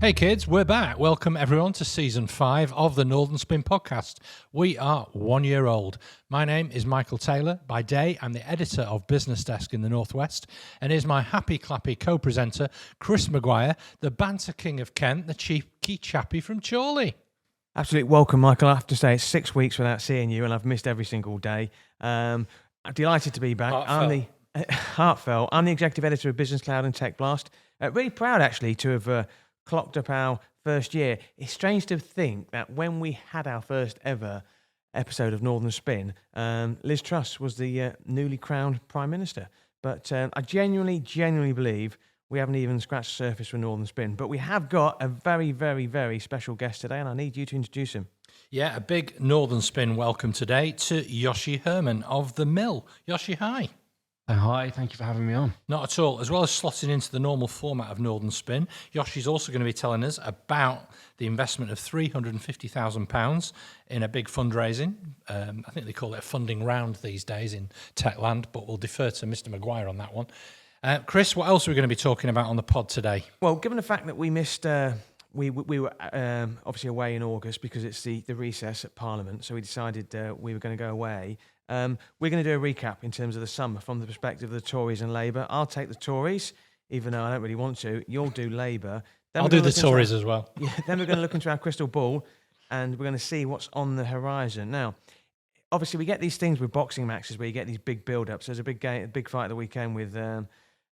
Hey kids, we're back. Welcome everyone to season 5 of the Northern Spin podcast. We are 1 year old. My name is Michael Taylor. By day, I'm the editor of Business Desk in the Northwest, and here's my happy clappy co-presenter, Chris Maguire, the banter king of Kent, the cheeky chappy from Chorley. Absolutely welcome, Michael. I have to say it's 6 weeks without seeing you, and I've missed every single day. I'm delighted to be back. Heartfelt. I'm the executive editor of Business Cloud and Tech Blast. Really proud, actually, to have clocked up our first year. It's strange to think that when we had our first ever episode of Northern Spin, Liz Truss was the newly crowned Prime Minister. But I genuinely believe we haven't even scratched the surface for Northern Spin. But we have got a very, very, very special guest today, and I need you to introduce him. Yeah, a big Northern Spin welcome today to Joshi Herrmann of The Mill. Joshi, hi. Hi, thank you for having me on. Not at all. As well as slotting into the normal format of Northern Spin, Yoshi's also going to be telling us about the investment of £350,000 in a big fundraising. I think they call it a funding round these days in Techland, but we'll defer to Mr. Maguire on that one. Chris, what else are we going to be talking about on the pod today? Well, given the fact that we missed... We were obviously away in August because it's the recess at Parliament, so we decided we were going to go away. We're going to do a recap in terms of the summer from the perspective of the Tories and Labour. I'll take the Tories, even though I don't really want to. You'll do Labour. I'll do the Tories as well. Yeah, then we're going to look into our crystal ball and we're going to see what's on the horizon. Now, obviously, we get these things with boxing matches where you get these big build-ups. There's a big fight of the weekend with...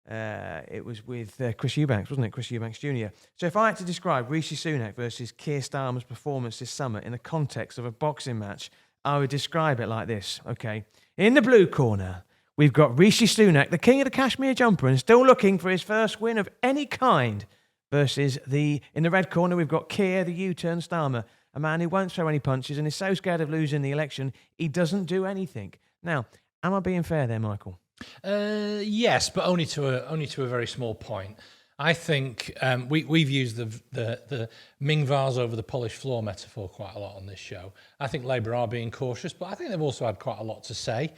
it was with Chris Eubanks, wasn't it? Chris Eubanks Jr. So if I had to describe Rishi Sunak versus Keir Starmer's performance this summer in the context of a boxing match, I would describe it like this, okay? In the blue corner, we've got Rishi Sunak, the king of the Kashmir jumper, and still looking for his first win of any kind, versus in the red corner, we've got Keir, the U-turn Starmer, a man who won't throw any punches and is so scared of losing the election, he doesn't do anything. Now, am I being fair there, Michael? Yes, but only to a very small point. I think we've used the Ming vase over the polished floor metaphor quite a lot on this show. I think Labour are being cautious, but I think they've also had quite a lot to say.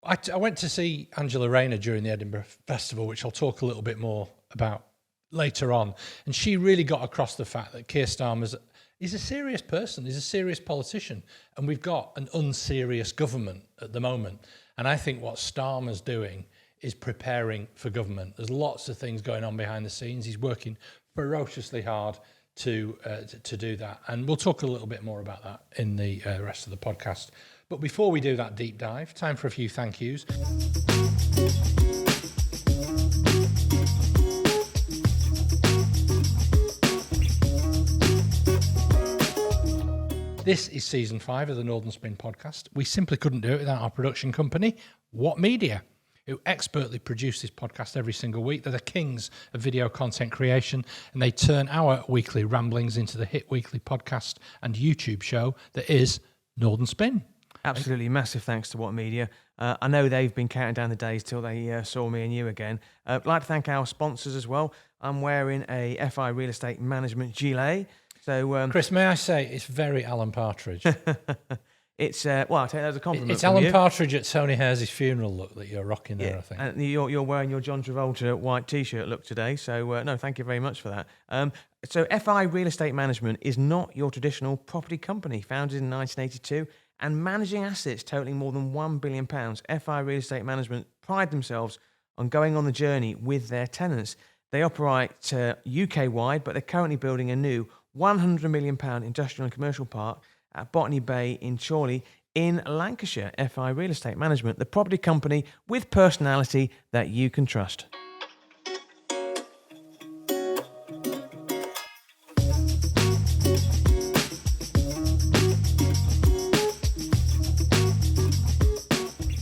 I went to see Angela Rayner during the Edinburgh Festival, which I'll talk a little bit more about later on, and she really got across the fact that Keir Starmer is a serious person, he's a serious politician, and we've got an unserious government at the moment. And I think what Starmer's doing is preparing for government. There's lots of things going on behind the scenes. He's working ferociously hard to do that. And we'll talk a little bit more about that in the rest of the podcast. But before we do that deep dive, time for a few thank yous. This is season 5 of the Northern Spin podcast. We simply couldn't do it without our production company, What Media, who expertly produce this podcast every single week. They're the kings of video content creation, and they turn our weekly ramblings into the hit weekly podcast and YouTube show that is Northern Spin. Absolutely, massive thanks to What Media. I know they've been counting down the days till they saw me and you again. I'd like to thank our sponsors as well. I'm wearing a FI Real Estate Management gilet. So, Chris, may I say it's very Alan Partridge? It's well, I'll take that as a compliment. It's Alan Partridge at Tony Hare's funeral look that you're rocking there, I think. And you're wearing your John Travolta white T-shirt look today. So no, thank you very much for that. So FI Real Estate Management is not your traditional property company, founded in 1982 and managing assets totaling more than £1 billion. FI Real Estate Management pride themselves on going on the journey with their tenants. They operate UK-wide, but they're currently building a new £100 million industrial and commercial park at Botany Bay in Chorley in Lancashire. FI Real Estate Management, the property company with personality that you can trust.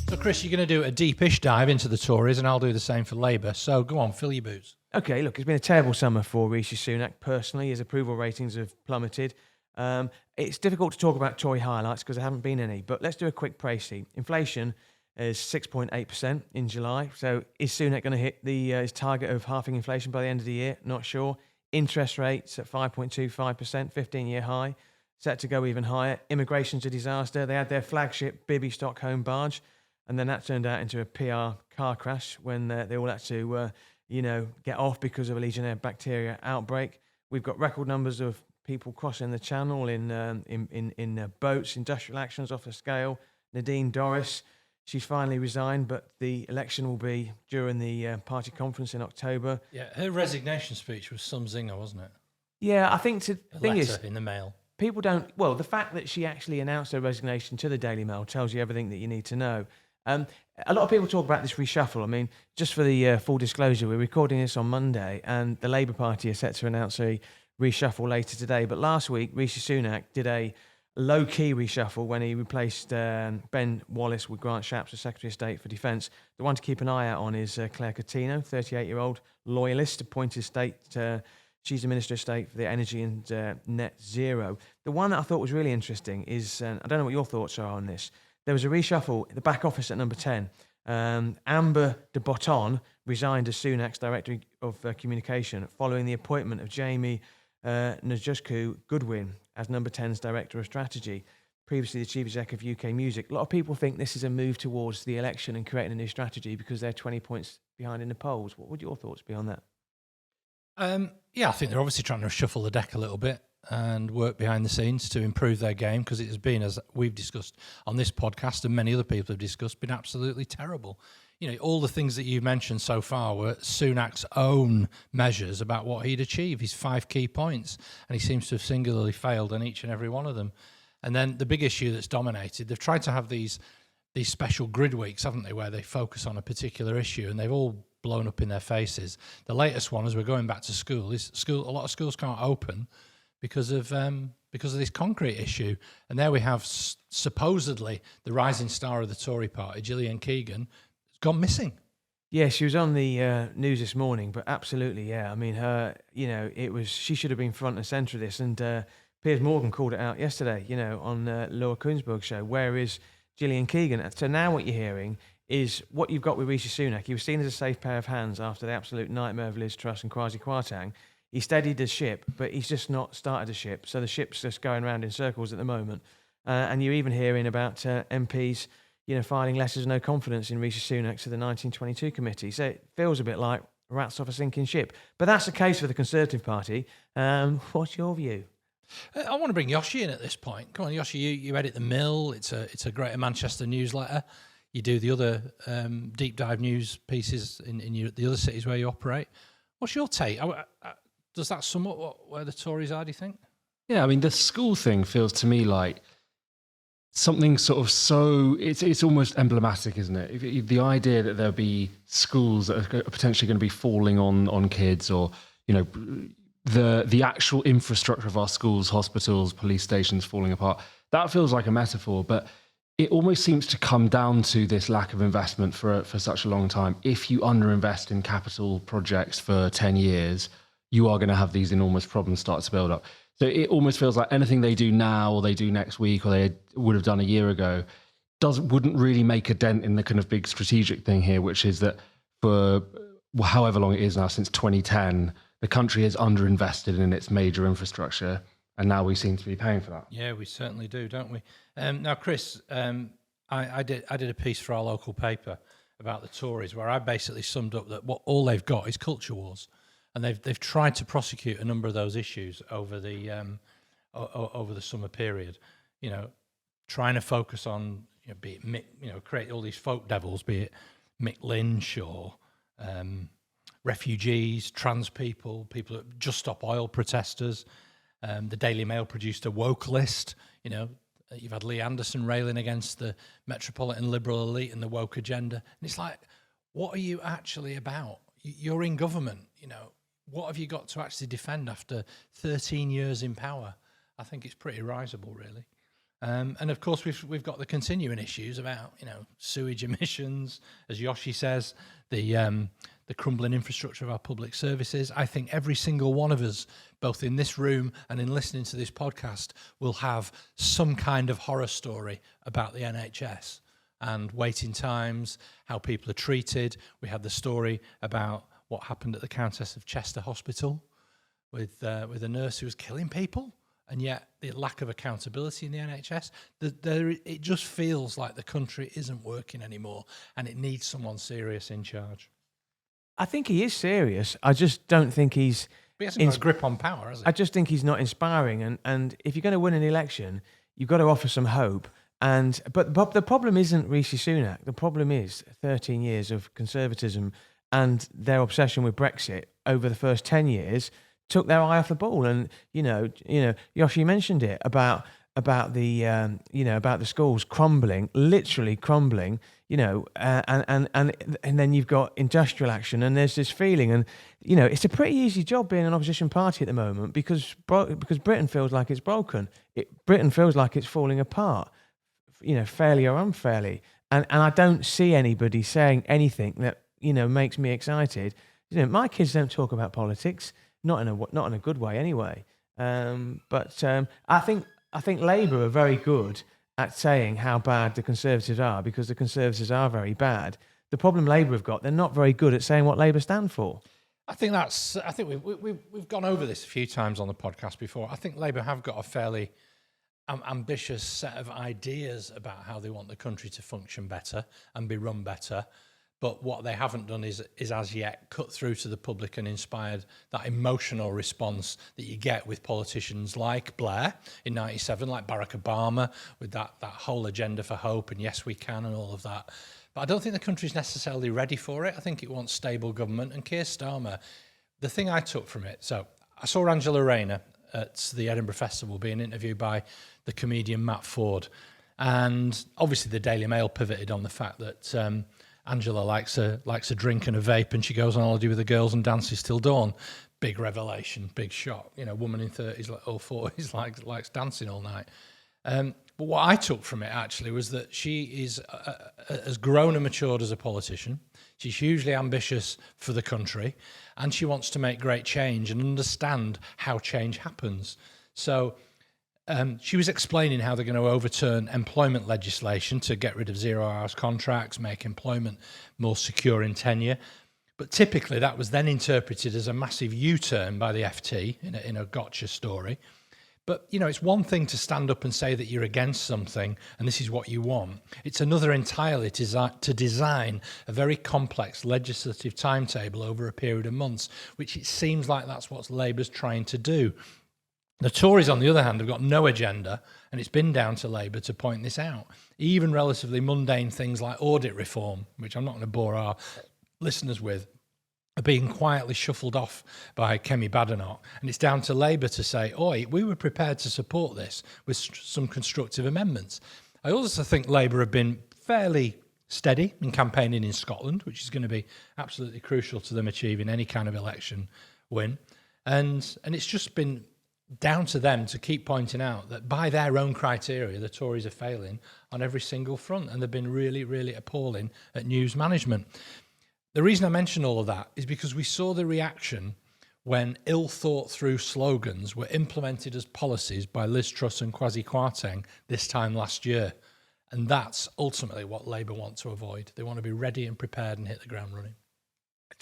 So, Chris, you're going to do a deepish dive into the Tories, and I'll do the same for Labour. So, go on, fill your boots. Okay, look, it's been a terrible summer for Rishi Sunak personally. His approval ratings have plummeted. It's difficult to talk about Tory highlights because there haven't been any, but let's do a quick précis. Inflation is 6.8% in July. So is Sunak going to hit his target of halving inflation by the end of the year? Not sure. Interest rates at 5.25%, 15-year high, set to go even higher. Immigration's a disaster. They had their flagship Bibi Stockholm barge, and then that turned out into a PR car crash when they all had to... get off because of a Legionnaire bacteria outbreak. We've got record numbers of people crossing the channel in boats, industrial actions off the scale. Nadine Dorris, she's finally resigned, but the election will be during the party conference in October. Yeah, her resignation speech was some zinger, wasn't it? Yeah, I think the A thing letter is, in the mail. people don't. Well, the fact that she actually announced her resignation to the Daily Mail tells you everything that you need to know. A lot of people talk about this reshuffle. I mean, just for the full disclosure, we're recording this on Monday, and the Labour Party is set to announce a reshuffle later today. But last week, Rishi Sunak did a low-key reshuffle when he replaced Ben Wallace with Grant Shapps as Secretary of State for Defence. The one to keep an eye out on is Claire Coutinho, 38-year-old loyalist, appointed state. She's the Minister of State for the Energy and Net Zero. The one that I thought was really interesting is, I don't know what your thoughts are on this, there was a reshuffle at the back office at number 10. Amber de Botton resigned as Sunak's Director of Communication following the appointment of Jamie Najusku Goodwin as number 10's Director of Strategy, previously the Chief Exec of UK Music. A lot of people think this is a move towards the election and creating a new strategy because they're 20 points behind in the polls. What would your thoughts be on that? Yeah, I think they're obviously trying to shuffle the deck a little bit and work behind the scenes to improve their game, because it has been, as we've discussed on this podcast and many other people have discussed, been absolutely terrible. You know, all the things that you've mentioned so far were Sunak's own measures about what he'd achieve, his 5 key points, and he seems to have singularly failed on each and every one of them. And then the big issue that's dominated, they've tried to have these special grid weeks, haven't they, where they focus on a particular issue, and they've all blown up in their faces. The latest one, as we're going back to school, is a lot of schools can't open because of this concrete issue. And there we have supposedly the rising star of the Tory party, Gillian Keegan, has gone missing. Yeah, she was on the news this morning, but absolutely, yeah. I mean, she should have been front and centre of this. And Piers Morgan called it out yesterday, on Laura Kuenssberg's show. Where is Gillian Keegan? So now what you're hearing is what you've got with Rishi Sunak. He was seen as a safe pair of hands after the absolute nightmare of Liz Truss and Kwasi Kwarteng. He steadied the ship, but he's just not started a ship. So the ship's just going around in circles at the moment. And you're even hearing about MPs, filing letters of no confidence in Rishi Sunak to the 1922 committee. So it feels a bit like rats off a sinking ship. But that's the case for the Conservative Party. What's your view? I want to bring Joshi in at this point. Come on, Joshi, you edit The Mill. It's a Greater Manchester newsletter. You do the other deep dive news pieces in the other cities where you operate. What's your take? Does that sum up where the Tories are, do you think? Yeah, I mean, the school thing feels to me like something sort of it's almost emblematic, isn't it? The idea that there'll be schools that are potentially going to be falling on kids, or, the actual infrastructure of our schools, hospitals, police stations falling apart, that feels like a metaphor, but it almost seems to come down to this lack of investment for such a long time. If you underinvest in capital projects for 10 years, you are going to have these enormous problems start to build up. So it almost feels like anything they do now, or they do next week, or they would have done a year ago, wouldn't really make a dent in the kind of big strategic thing here, which is that for however long it is now, since 2010, the country has underinvested in its major infrastructure, and now we seem to be paying for that. Yeah, we certainly do, don't we? Now, Chris, I did a piece for our local paper about the Tories, where I basically summed up that all they've got is culture wars, and they've tried to prosecute a number of those issues over the summer period. Trying to focus on be it Mick, create all these folk devils, be it Mick Lynch or refugees, trans people that Just Stop Oil protesters. The Daily Mail produced a woke list. You've had Lee Anderson railing against the metropolitan liberal elite and the woke agenda. And it's like, what are you actually about? You're in government, What have you got to actually defend after 13 years in power? I think it's pretty risible, really. And of course, we've got the continuing issues about, sewage emissions, as Joshi says, the crumbling infrastructure of our public services. I think every single one of us, both in this room and in listening to this podcast, will have some kind of horror story about the NHS and waiting times, how people are treated. We had the story about what happened at the Countess of Chester Hospital with a nurse who was killing people, and yet the lack of accountability in the NHS. It just feels like the country isn't working anymore, and it needs someone serious in charge. I think he is serious. I just don't think he's But he hasn't got a grip on power, has he? I just think he's not inspiring. And if you're going to win an election, you've got to offer some hope. But the problem isn't Rishi Sunak. The problem is 13 years of conservatism and their obsession with Brexit over the first 10 years took their eye off the ball. And Joshi mentioned it about the about the schools crumbling, literally crumbling. And then you've got industrial action, and there's this feeling, and it's a pretty easy job being an opposition party at the moment because Britain feels like it's broken. Britain feels like it's falling apart. Fairly or unfairly, and I don't see anybody saying anything that makes me excited. My kids don't talk about politics, not in a good way anyway. But I think Labour are very good at saying how bad the Conservatives are, because the Conservatives are very bad. The problem Labour have got, they're not very good at saying what Labour stand for. I think we've gone over this a few times on the podcast before. I think Labour have got a fairly ambitious set of ideas about how they want the country to function better and be run better. But what they haven't done is as yet cut through to the public and inspired that emotional response that you get with politicians like Blair in 97, like Barack Obama, with that whole agenda for hope and yes, we can and all of that. But I don't think the country's necessarily ready for it. I think it wants stable government. And Keir Starmer, the thing I took from it, so I saw Angela Rayner at the Edinburgh Festival being interviewed by the comedian Matt Ford. And obviously the Daily Mail pivoted on the fact that Angela likes a drink and a vape, and she goes on holiday with the girls and dances till dawn. Big revelation, big shock. Woman in 30s or 40s likes dancing all night. But what I took from it actually was that she has grown and matured as a politician. She's hugely ambitious for the country, and she wants to make great change and understand how change happens. So she was explaining how they're going to overturn employment legislation to get rid of 0 hours contracts, make employment more secure in tenure. But typically that was then interpreted as a massive U-turn by the FT in a gotcha story. But, it's one thing to stand up and say that you're against something and this is what you want. It's another entirely to design a very complex legislative timetable over a period of months, which it seems like that's what Labour's trying to do. The Tories, on the other hand, have got no agenda, and it's been down to Labour to point this out. Even relatively mundane things like audit reform, which I'm not going to bore our listeners with, are being quietly shuffled off by Kemi Badenoch. And it's down to Labour to say, oi, we were prepared to support this with some constructive amendments. I also think Labour have been fairly steady in campaigning in Scotland, which is going to be absolutely crucial to them achieving any kind of election win. And it's just been down to them to keep pointing out that by their own criteria, the Tories are failing on every single front, and they've been really, really appalling at news management. The reason I mention all of that is because we saw the reaction when ill-thought-through slogans were implemented as policies by Liz Truss and Kwasi Kwarteng this time last year. And that's ultimately what Labour want to avoid. They want to be ready and prepared and hit the ground running.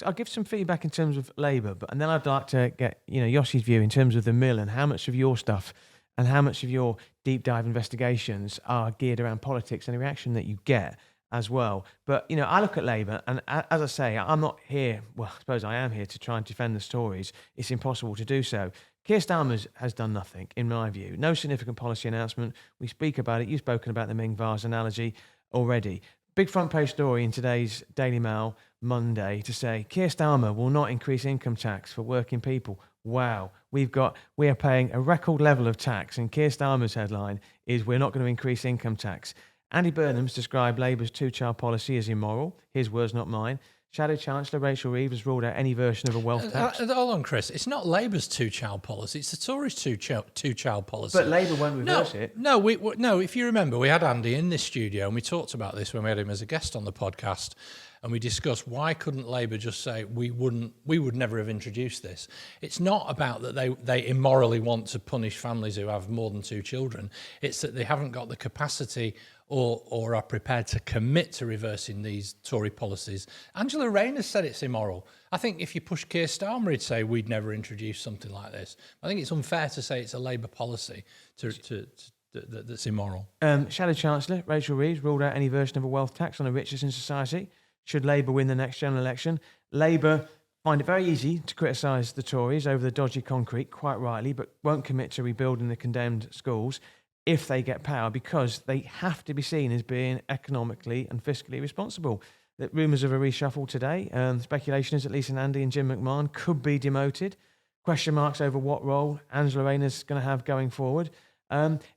I'll give some feedback in terms of Labour, and then I'd like to get Yoshi's view in terms of the mill and how much of your stuff and how much of your deep dive investigations are geared around politics and the reaction that you get as well. But, I look at Labour, and as I say, I'm not here, well, I suppose I am here to try and defend the Tories. It's impossible to do so. Keir Starmer has done nothing, in my view. No significant policy announcement. We speak about it. You've spoken about the Ming vase analogy already. Big front page story in today's Daily Mail Monday to say Keir Starmer will not increase income tax for working people. Wow, we are paying a record level of tax, and Keir Starmer's headline is we're not going to increase income tax. Andy Burnham's described Labour's two-child policy as immoral. His words, not mine. Shadow Chancellor Rachel Reeves has ruled out any version of a wealth tax. Hold on, Chris. It's not Labour's two-child policy. It's the Tories' two-child policy. But Labour won't reverse it. No. No. If you remember, we had Andy in this studio, and we talked about this when we had him as a guest on the podcast, and we discussed why couldn't Labour just say we would never have introduced this. It's not about that they immorally want to punish families who have more than 2 children. It's that they haven't got the capacity or are prepared to commit to reversing these Tory policies. Angela Rayner said it's immoral. I think if you push Keir Starmer, he'd say we'd never introduce something like this. I think it's unfair to say it's a Labour policy that's immoral. Shadow Chancellor Rachel Reeves ruled out any version of a wealth tax on the richest in society. Should Labour win the next general election? Labour find it very easy to criticise the Tories over the dodgy concrete, quite rightly, but won't commit to rebuilding the condemned schools if they get power, because they have to be seen as being economically and fiscally responsible. The rumours of a reshuffle today, speculation is at least Andy and Jim McMahon could be demoted. Question marks over what role Angela Rayner's going to have going forward.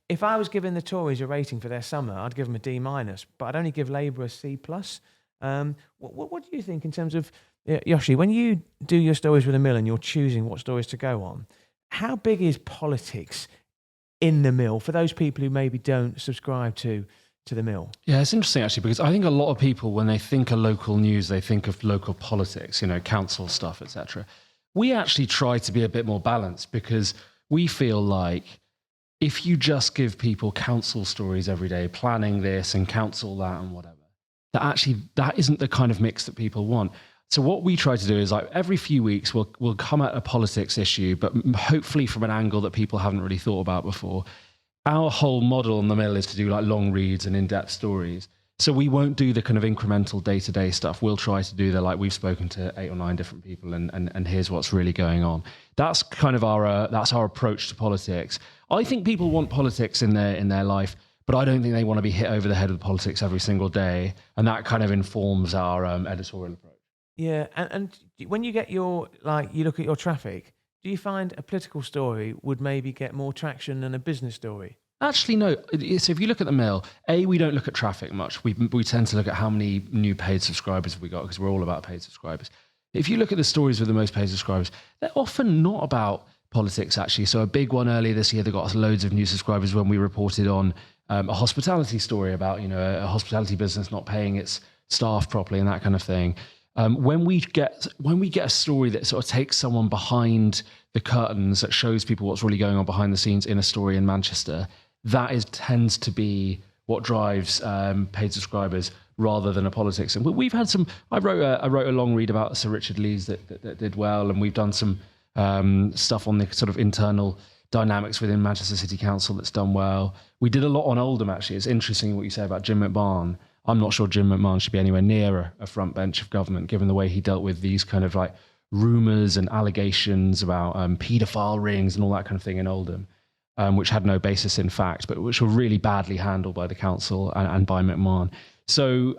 If I was giving the Tories a rating for their summer, I'd give them a D-, but I'd only give Labour a C+. What do you think in terms of, Joshi, when you do your stories with the Mill and you're choosing what stories to go on, how big is politics in the Mill for those people who maybe don't subscribe to the Mill? Yeah, it's interesting actually, because I think a lot of people, when they think of local news, they think of local politics, council stuff, etc. We actually try to be a bit more balanced, because we feel like if you just give people council stories every day, planning this and council that and whatever, that isn't the kind of mix that people want. So what we try to do is, like, every few weeks we'll come at a politics issue, but hopefully from an angle that people haven't really thought about before. Our whole model in the Mill is to do like long reads and in-depth stories. So we won't do the kind of incremental day-to-day stuff. We'll try to do we've spoken to 8 or 9 different people and here's what's really going on. That's kind of that's our approach to politics. I think people want politics in their life, but I don't think they want to be hit over the head with politics every single day. And that kind of informs our editorial approach. Yeah, and when you get you look at your traffic, do you find a political story would maybe get more traction than a business story? Actually, no. So if you look at the Mill, we don't look at traffic much. We tend to look at how many new paid subscribers have we got, because we're all about paid subscribers. If you look at the stories with the most paid subscribers, they're often not about politics, actually. So a big one earlier this year that got us loads of new subscribers when we reported on a hospitality story about, a hospitality business not paying its staff properly and that kind of thing. When we get a story that sort of takes someone behind the curtains, that shows people what's really going on behind the scenes in a story in Manchester, tends to be what drives paid subscribers rather than a politics. And we've had some. I wrote a long read about Sir Richard Lees that did well, and we've done some stuff on the sort of internal dynamics within Manchester City Council that's done well. We did a lot on Oldham, actually. It's interesting what you say about Jim McMahon. I'm not sure Jim McMahon should be anywhere near a front bench of government, given the way he dealt with these kind of like rumours and allegations about paedophile rings and all that kind of thing in Oldham, which had no basis in fact, but which were really badly handled by the council and by McMahon. So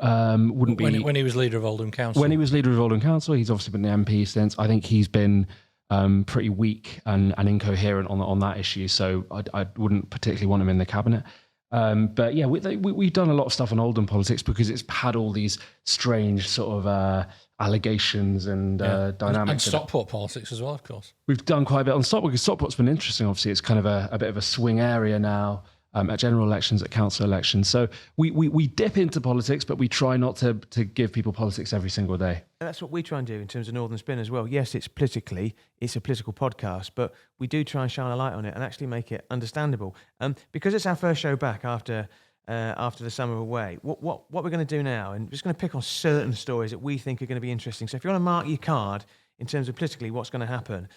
wouldn't be... When he was leader of Oldham Council. When he was leader of Oldham Council, he's obviously been the MP since. I think he's been pretty weak and incoherent on that issue, so I wouldn't particularly want him in the cabinet. But yeah, we've done a lot of stuff on Oldham politics because it's had all these strange sort of allegations and dynamics. And Stockport politics as well, of course. We've done quite a bit on Stockport, because Stockport's been interesting. Obviously, it's kind of a bit of a swing area now at general elections, at council elections. So we dip into politics, but we try not to give people politics every single day. That's what we try and do in terms of Northern Spin as well. Yes, it's a political podcast, but we do try and shine a light on it and actually make it understandable. Because it's our first show back after the summer away, what we're going to do now, and we're just going to pick on certain stories that we think are going to be interesting. So if you want to mark your card in terms of politically what's going to happen,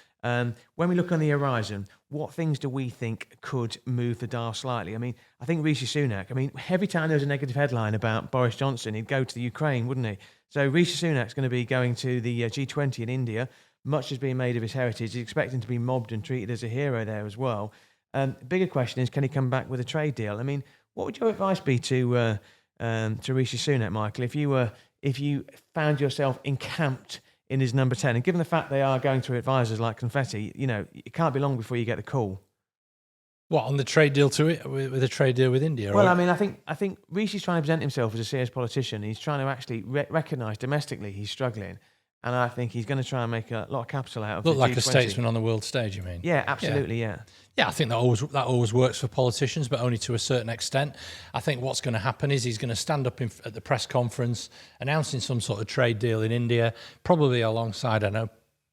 when we look on the horizon, what things do we think could move the dial slightly? I mean, I think Rishi Sunak, every time there was a negative headline about Boris Johnson, he'd go to the Ukraine, wouldn't he? So Rishi Sunak's going to be going to the G20 in India. Much is being made of his heritage. He's expecting to be mobbed and treated as a hero there as well. Bigger question is, can he come back with a trade deal? What would your advice be to Rishi Sunak, Michael, if you found yourself encamped in his number 10, and given the fact they are going through advisors like confetti, it can't be long before you get the call. What, on the trade deal with a trade deal with India? Well, I think Rishi's trying to present himself as a serious politician. He's trying to actually recognise domestically he's struggling, and I think he's going to try and make a lot of capital out of Look the like G20. A statesman on the world stage, you mean? Yeah, absolutely, yeah. Yeah, I think that always works for politicians, but only to a certain extent. I think what's going to happen is he's going to stand up at the press conference announcing some sort of trade deal in India, probably alongside,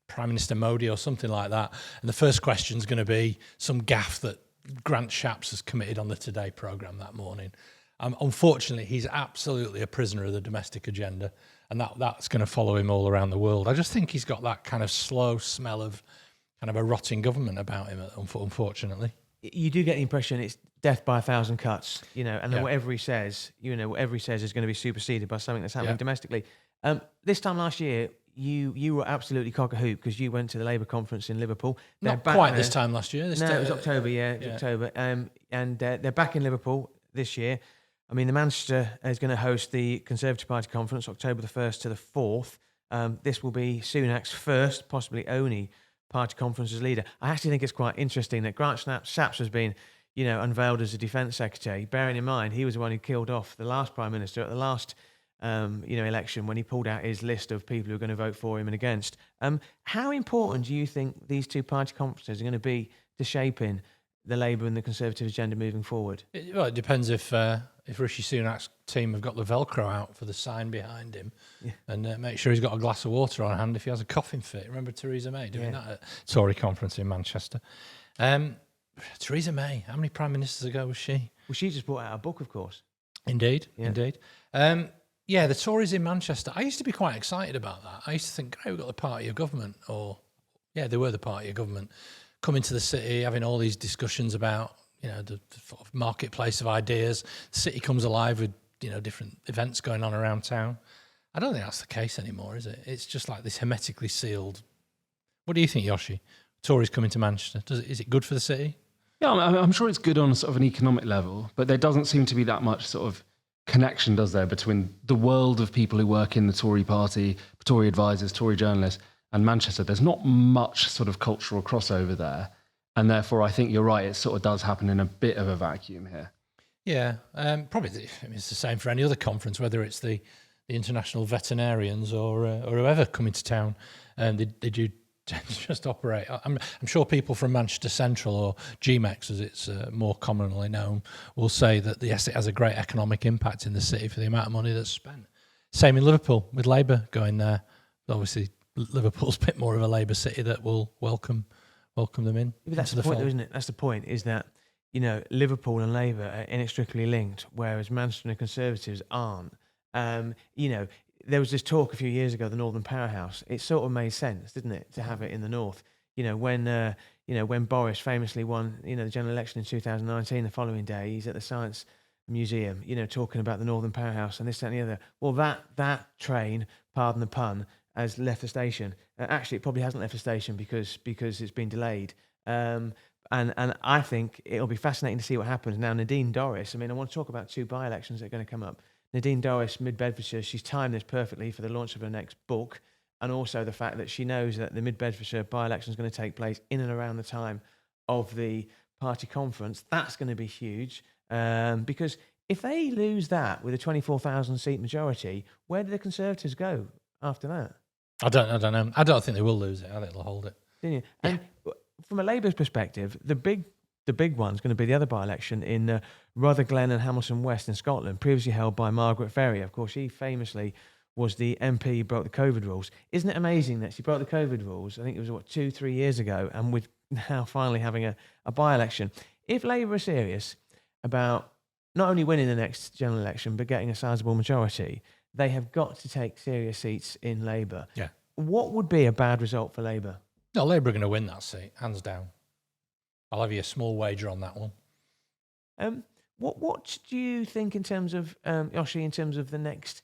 Prime Minister Modi or something like that. And the first question is going to be some gaffe that Grant Shapps has committed on the Today programme that morning. Unfortunately, he's absolutely a prisoner of the domestic agenda, and that's going to follow him all around the world. I just think he's got that kind of slow smell of kind of a rotting government about him, unfortunately. You do get the impression it's death by 1,000 cuts, and then whatever he says is going to be superseded by something that's happening domestically. This time last year, you were absolutely cock a hoop because you went to the Labour conference in Liverpool. They're Not back quite there. this time last year. No, it was October. Yeah, it was October. And they're back in Liverpool this year. I mean, the Manchester is going to host the Conservative Party conference October the 1st to the 4th. This will be Sunak's first, possibly only, party conference as leader. I actually think it's quite interesting that Grant Shapps has been, unveiled as a defence secretary. Bearing in mind, he was the one who killed off the last prime minister at the last, election when he pulled out his list of people who are going to vote for him and against. How important do you think these two party conferences are going to be to shaping the Labour and the Conservative agenda moving forward? It depends if Rishi Sunak's team have got the Velcro out for the sign behind him, and make sure he's got a glass of water on hand if he has a coughing fit. Remember Theresa May doing that at Tory conference in Manchester? Theresa May, how many prime ministers ago was she? Well, she just brought out a book, of course. Indeed. The Tories in Manchester. I used to be quite excited about that. I used to think, great, we've got the party of government, they were the party of government, coming to the city, having all these discussions about, the sort of marketplace of ideas. The city comes alive with, different events going on around town. I don't think that's the case anymore, is it? It's just like this hermetically sealed. What do you think, Joshi? Tories coming to Manchester, is it good for the city? Yeah, I'm sure it's good on sort of an economic level, but there doesn't seem to be that much sort of connection, does there, between the world of people who work in the Tory party, Tory advisors, Tory journalists, and Manchester. There's not much sort of cultural crossover there. And therefore, I think you're right, it sort of does happen in a bit of a vacuum here. Yeah, probably it's the same for any other conference, whether it's the international veterinarians or whoever coming to town. They do tend to just operate. I'm sure people from Manchester Central, or GMEX as it's more commonly known, will say that yes, it has a great economic impact in the city for the amount of money that's spent. Same in Liverpool with Labour going there. Obviously, Liverpool's a bit more of a Labour city that will welcome them in. But that's the point, though, isn't it? That's the point, is that, Liverpool and Labour are inextricably linked, whereas Manchester and the Conservatives aren't. There was this talk a few years ago, the Northern Powerhouse. It sort of made sense, didn't it, to have it in the north? When Boris famously won, the general election in 2019, the following day, he's at the Science Museum, talking about the Northern Powerhouse and this, that, and the other. Well, that train, pardon the pun, has left the station. Actually, it probably hasn't left the station because it's been delayed. And I think it'll be fascinating to see what happens. Now, Nadine Dorries, I want to talk about two by-elections that are going to come up. Nadine Dorries, Mid-Bedfordshire, she's timed this perfectly for the launch of her next book, and also the fact that she knows that the Mid-Bedfordshire by-election is going to take place in and around the time of the party conference. That's going to be huge, because if they lose that with a 24,000 seat majority, where do the Conservatives go after that? I don't know. I don't think they will lose it. I think they'll hold it. Didn't you? And from a Labour's perspective, the big one's going to be the other by-election in Rutherglen and Hamilton West in Scotland, previously held by Margaret Ferrier. Of course, she famously was the MP who broke the COVID rules. Isn't it amazing that she broke the COVID rules? I think it was, 2-3 years ago, and with now finally having a by-election. If Labour are serious about not only winning the next general election, but getting a sizable majority, they have got to take serious seats in Labour. Yeah. What would be a bad result for Labour? No, Labour are going to win that seat, hands down. I'll have you a small wager on that one. What do you think in terms of, Joshi, in terms of the next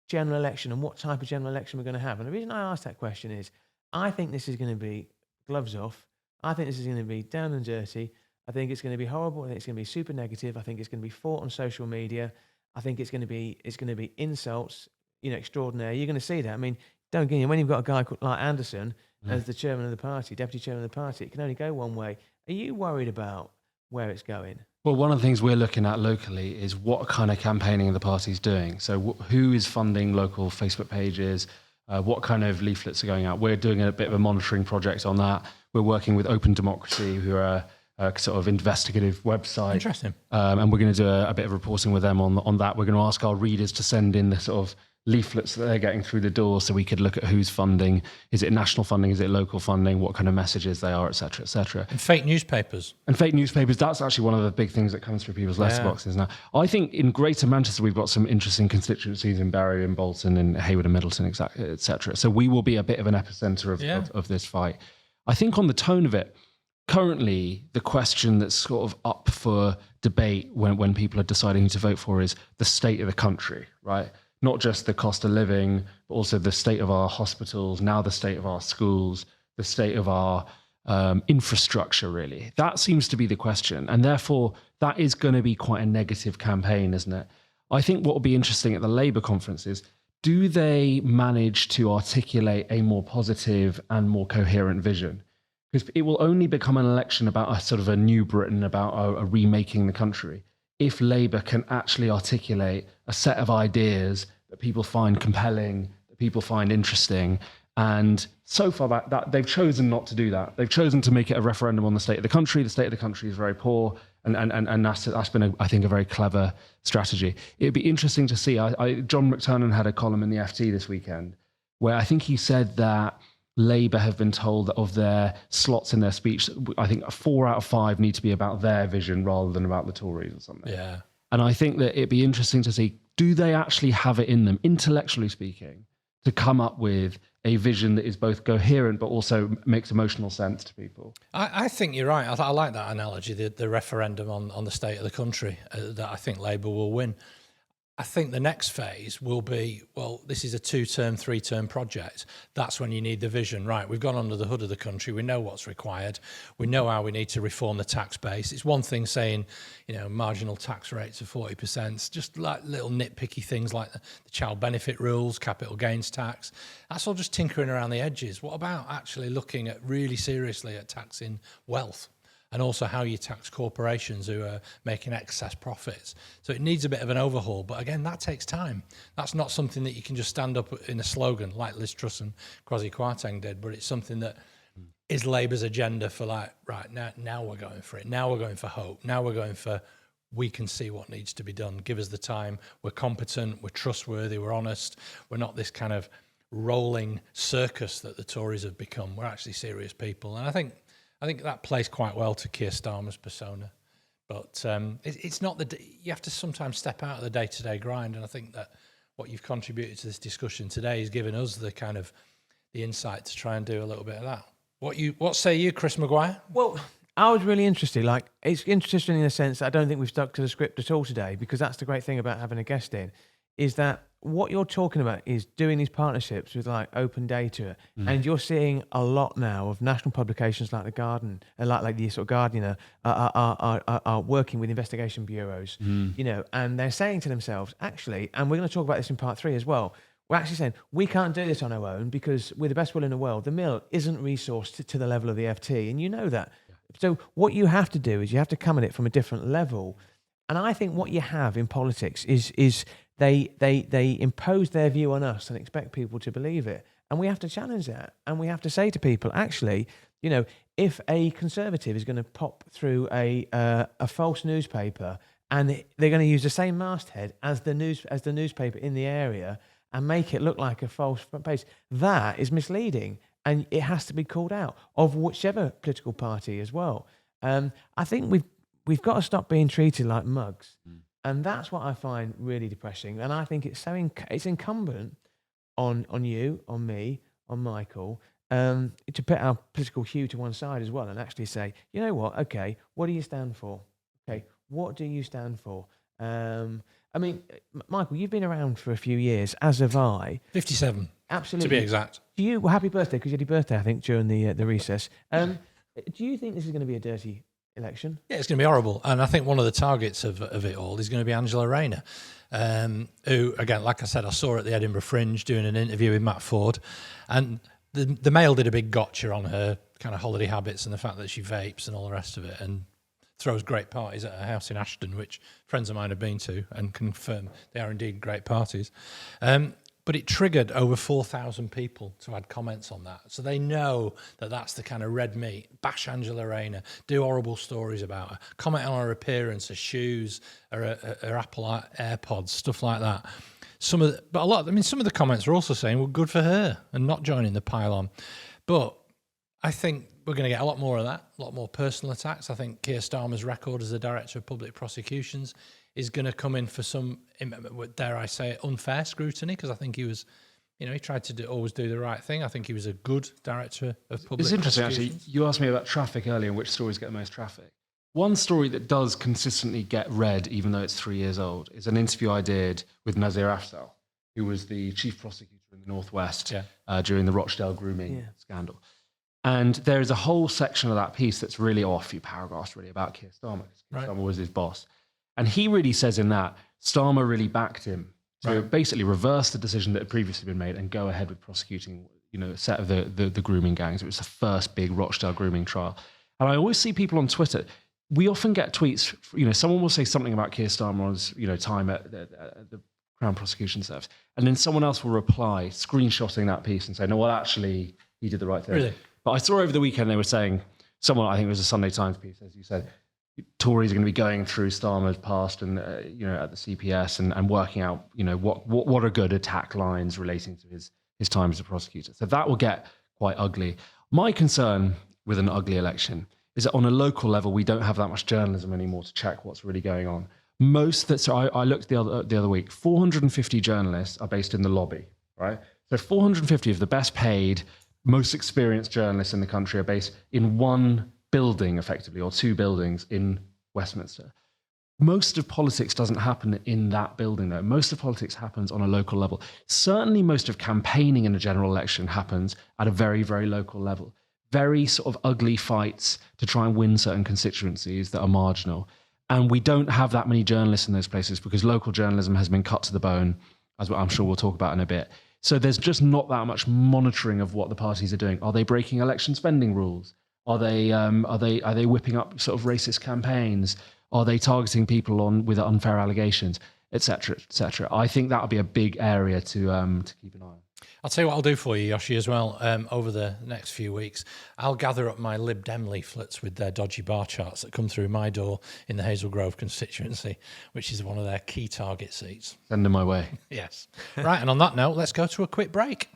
general election and what type of general election we're going to have? And the reason I ask that question is I think this is going to be gloves off. I think this is going to be down and dirty. I think it's going to be horrible. I think it's going to be super negative. I think it's going to be fought on social media. I think it's going to be insults, extraordinary. You're going to see that. Don't get me, when you've got a guy like Anderson as the chairman of the party, deputy chairman of the party, it can only go one way. Are you worried about where it's going? Well, one of the things we're looking at locally is what kind of campaigning the party's doing. So who is funding local Facebook pages? What kind of leaflets are going out? We're doing a bit of a monitoring project on that. We're working with Open Democracy, who are a sort of investigative website. Interesting. And we're going to do a bit of reporting with them on that. We're going to ask our readers to send in the sort of leaflets that they're getting through the door, so we could look at who's funding. Is it national funding? Is it local funding? What kind of messages they are, et cetera, et cetera. And fake newspapers. That's actually one of the big things that comes through people's letterboxes now. I think in Greater Manchester, we've got some interesting constituencies in Bury and Bolton and Hayward and Middleton, et cetera. So we will be a bit of an epicenter of this fight. I think on the tone of it, currently, the question that's sort of up for debate when people are deciding who to vote for is the state of the country, right? not just the cost of living, but also the state of our hospitals, now the state of our schools, the state of our infrastructure, really. That seems to be the question. And therefore, that is going to be quite a negative campaign, isn't it? I think what will be interesting at the Labour conference is, do they manage to articulate a more positive and more coherent vision? Because it will only become an election about a sort of a new Britain, about a remaking the country, if Labour can actually articulate a set of ideas that people find compelling, that people find interesting. And so far that they've chosen not to do that. They've chosen to make it a referendum on the state of the country. The state of the country is very poor, and that's been, I think, a very clever strategy. It'd be interesting to see. John McTernan had a column in the FT this weekend where I think he said that Labour have been told that of their slots in their speech, I think 4 out of 5 need to be about their vision rather than about the Tories or something. Yeah. And I think that it'd be interesting to see, do they actually have it in them, intellectually speaking, to come up with a vision that is both coherent but also makes emotional sense to people? I think you're right. I like that analogy, the referendum on the state of the country, that I think Labour will win. I think the next phase will be, well, this is a 2-term, 3-term project. That's when you need the vision. Right, we've gone under the hood of the country. We know what's required. We know how we need to reform the tax base. It's one thing saying, marginal tax rates of 40%, just like little nitpicky things like the child benefit rules, capital gains tax. That's all just tinkering around the edges. What about actually looking at really seriously at taxing wealth? And also how you tax corporations who are making excess profits. So it needs a bit of an overhaul. But again, that takes time. That's not something that you can just stand up in a slogan like Liz Truss and Kwasi Kwarteng did, but it's something that is Labour's agenda for right, now we're going for it. Now we're going for hope. Now we're going for, we can see what needs to be done. Give us the time. We're competent. We're trustworthy. We're honest. We're not this kind of rolling circus that the Tories have become. We're actually serious people. And I think that plays quite well to Keir Starmer's persona. But it's not you have to sometimes step out of the day-to-day grind. And I think that what you've contributed to this discussion today is giving us the kind of the insight to try and do a little bit of that. What say you, Chris Maguire? Well, I was really interested. It's interesting in the sense that I don't think we've stuck to the script at all today, because that's the great thing about having a guest in, is that what you're talking about is doing these partnerships with open data, and you're seeing a lot now of national publications like The Guardian, like the sort of Guardian, are working with investigation bureaus, and they're saying to themselves, actually, and we're going to talk about this in part 3 as well. We're actually saying we can't do this on our own because, with the best will in the world, the mill isn't resourced to the level of the FT, and you know that. So what you have to do is you have to come at it from a different level. And I think what you have in politics is they impose their view on us and expect people to believe it. And we have to challenge that. And we have to say to people, actually, if a Conservative is going to pop through a false newspaper and they're going to use the same masthead as the newspaper in the area and make it look like a false front page, that is misleading. And it has to be called out, of whichever political party as well. I think we've got to stop being treated like mugs. And that's what I find really depressing. And I think it's it's incumbent on you, on me, on Michael, to put our political hue to one side as well and actually say, you know what, okay, what do you stand for? Okay, what do you stand for? Michael, you've been around for a few years, as have I. 57. Absolutely. To be exact. Well, happy birthday, because you had your birthday, I think, during the recess. Do you think this is going to be a dirty election? Yeah, it's going to be horrible. And I think one of the targets of it all is going to be Angela Rayner, who, again, like I said, I saw her at the Edinburgh Fringe doing an interview with Matt Ford. And the Mail did a big gotcha on her kind of holiday habits and the fact that she vapes and all the rest of it, and throws great parties at her house in Ashton, which friends of mine have been to and confirm they are indeed great parties. But it triggered over 4,000 people to add comments on that. So they know that that's the kind of red meat. Bash Angela Rayner, do horrible stories about her, comment on her appearance, her shoes, her Apple AirPods, stuff like that. Some of the comments are also saying, well, good for her and not joining the pile-on. But I think we're going to get a lot more of that, a lot more personal attacks. I think Keir Starmer's record as the Director of Public Prosecutions is going to come in for some, dare I say, unfair scrutiny, because I think he was, he tried to always do the right thing. I think he was a good Director of Public Prosecutions. It's interesting, actually. You asked me about traffic earlier and which stories get the most traffic. One story that does consistently get read, even though it's 3 years old, is an interview I did with Nazir Afzal. who was the chief prosecutor in the Northwest Yeah. during the Rochdale grooming scandal. And there is a whole section of that piece that's really, a few paragraphs really, about Keir Starmer, because Keir Starmer was his boss. And he really says in that, Starmer really backed him to basically reverse the decision that had previously been made and go ahead with prosecuting, a set of the grooming gangs. It was the first big Rochdale grooming trial. And I always see people on Twitter, we often get tweets, someone will say something about Keir Starmer's, time at the Crown Prosecution Service, and then someone else will reply, screenshotting that piece and say, no, well, actually, he did the right thing. Really? But I saw over the weekend they were saying, someone, I think it was a Sunday Times piece, as you said, Tories are going to be going through Starmer's past and, at the CPS and working out, what are good attack lines relating to his time as a prosecutor. So that will get quite ugly. My concern with an ugly election is that on a local level, we don't have that much journalism anymore to check what's really going on. So I looked the other week, 450 journalists are based in the lobby, right? So 450 of the best paid, most experienced journalists in the country are based in one building, effectively, or two buildings in Westminster. Most of politics doesn't happen in that building, though. Most of politics happens on a local level. Certainly most of campaigning in a general election happens at a very, very local level. Very sort of ugly fights to try and win certain constituencies that are marginal. And we don't have that many journalists in those places because local journalism has been cut to the bone, as I'm sure we'll talk about in a bit. So there's just not that much monitoring of what the parties are doing. Are they breaking election spending rules? Are they whipping up sort of racist campaigns? Are they targeting people with unfair allegations, et cetera, et cetera? I think that would be a big area to keep an eye on. I'll tell you what I'll do for you, Joshi, as well, over the next few weeks. I'll gather up my Lib Dem leaflets with their dodgy bar charts that come through my door in the Hazel Grove constituency, which is one of their key target seats. Send them my way. Yes. Right, and on that note, let's go to a quick break.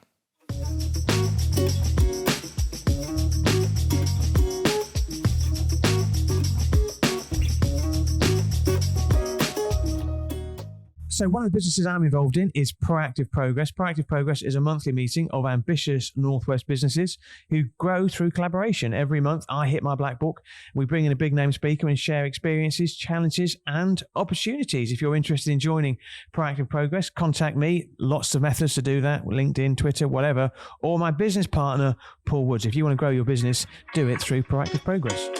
So one of the businesses I'm involved in is Proactive Progress. Proactive Progress is a monthly meeting of ambitious Northwest businesses who grow through collaboration. Every month, I hit my black book. We bring in a big name speaker and share experiences, challenges, and opportunities. If you're interested in joining Proactive Progress, contact me. Lots of methods to do that, LinkedIn, Twitter, whatever, or my business partner, Paul Woods. If you want to grow your business, do it through Proactive Progress.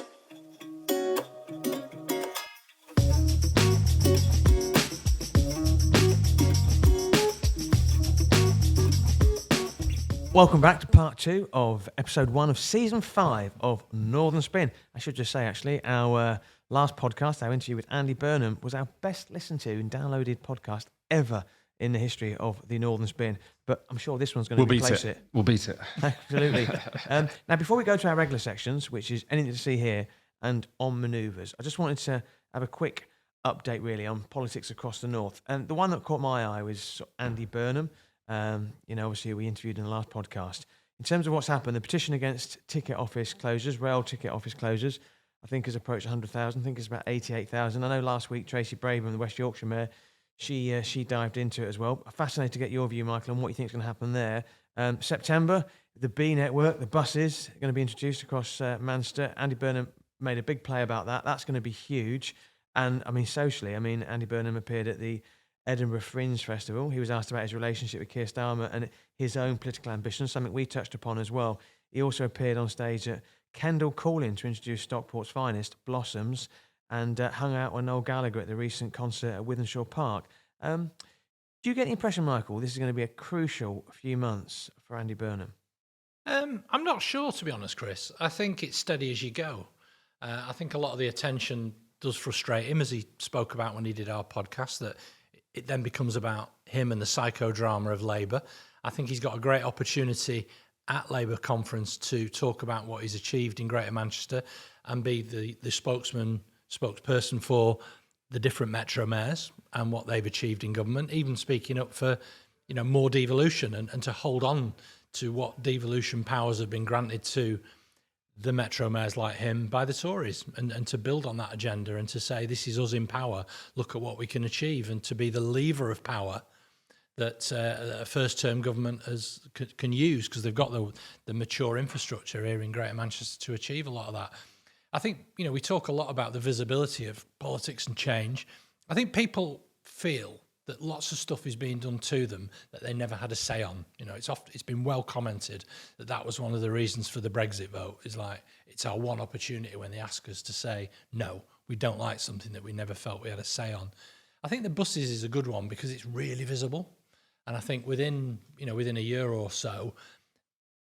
Welcome back to part 2 of episode 1 of season 5 of Northern Spin. I should just say, actually, our last podcast, our interview with Andy Burnham, was our best listened to and downloaded podcast ever in the history of the Northern Spin. But I'm sure this one's going to replace it. We'll beat it. Absolutely. Now, before we go to our regular sections, which is anything to see here, and on manoeuvres, I just wanted to have a quick update, really, on politics across the North. And the one that caught my eye was Andy Burnham. Obviously we interviewed in the last podcast. In terms of what's happened, the petition against ticket office closures, rail ticket office closures, I think has approached 100,000. I think it's about 88,000. I know last week Tracy Brabham, the West Yorkshire Mayor, she dived into it as well. Fascinated to get your view, Michael, on what you think is going to happen there. September, the B network, the buses are going to be introduced across Manchester. Andy Burnham made a big play about that. That's going to be huge. And socially, Andy Burnham appeared at the Edinburgh Fringe Festival. He was asked about his relationship with Keir Starmer and his own political ambitions, something we touched upon as well. He also appeared on stage at Kendal Calling to introduce Stockport's finest, Blossoms, and hung out with Noel Gallagher at the recent concert at Wythenshawe Park. Do you get the impression, Michael, this is going to be a crucial few months for Andy Burnham? I'm not sure, to be honest, Chris. I think it's steady as you go. I think a lot of the attention does frustrate him, as he spoke about when he did our podcast, that it then becomes about him and the psychodrama of Labour. I think he's got a great opportunity at Labour conference to talk about what he's achieved in Greater Manchester and be the spokesperson for the different metro mayors and what they've achieved in government, even speaking up for more devolution and to hold on to what devolution powers have been granted to the metro mayors like him by the Tories and to build on that agenda and to say, this is us in power, look at what we can achieve, and to be the lever of power that a first-term government can use, because they've got the mature infrastructure here in Greater Manchester to achieve a lot of that. I think, we talk a lot about the visibility of politics and change. I think people feel that lots of stuff is being done to them that they never had a say on. You know, it's been well commented that was one of the reasons for the Brexit vote, is like, it's our one opportunity when they ask us to say, no, we don't like something that we never felt we had a say on. I think the buses is a good one because it's really visible. And I think within a year or so,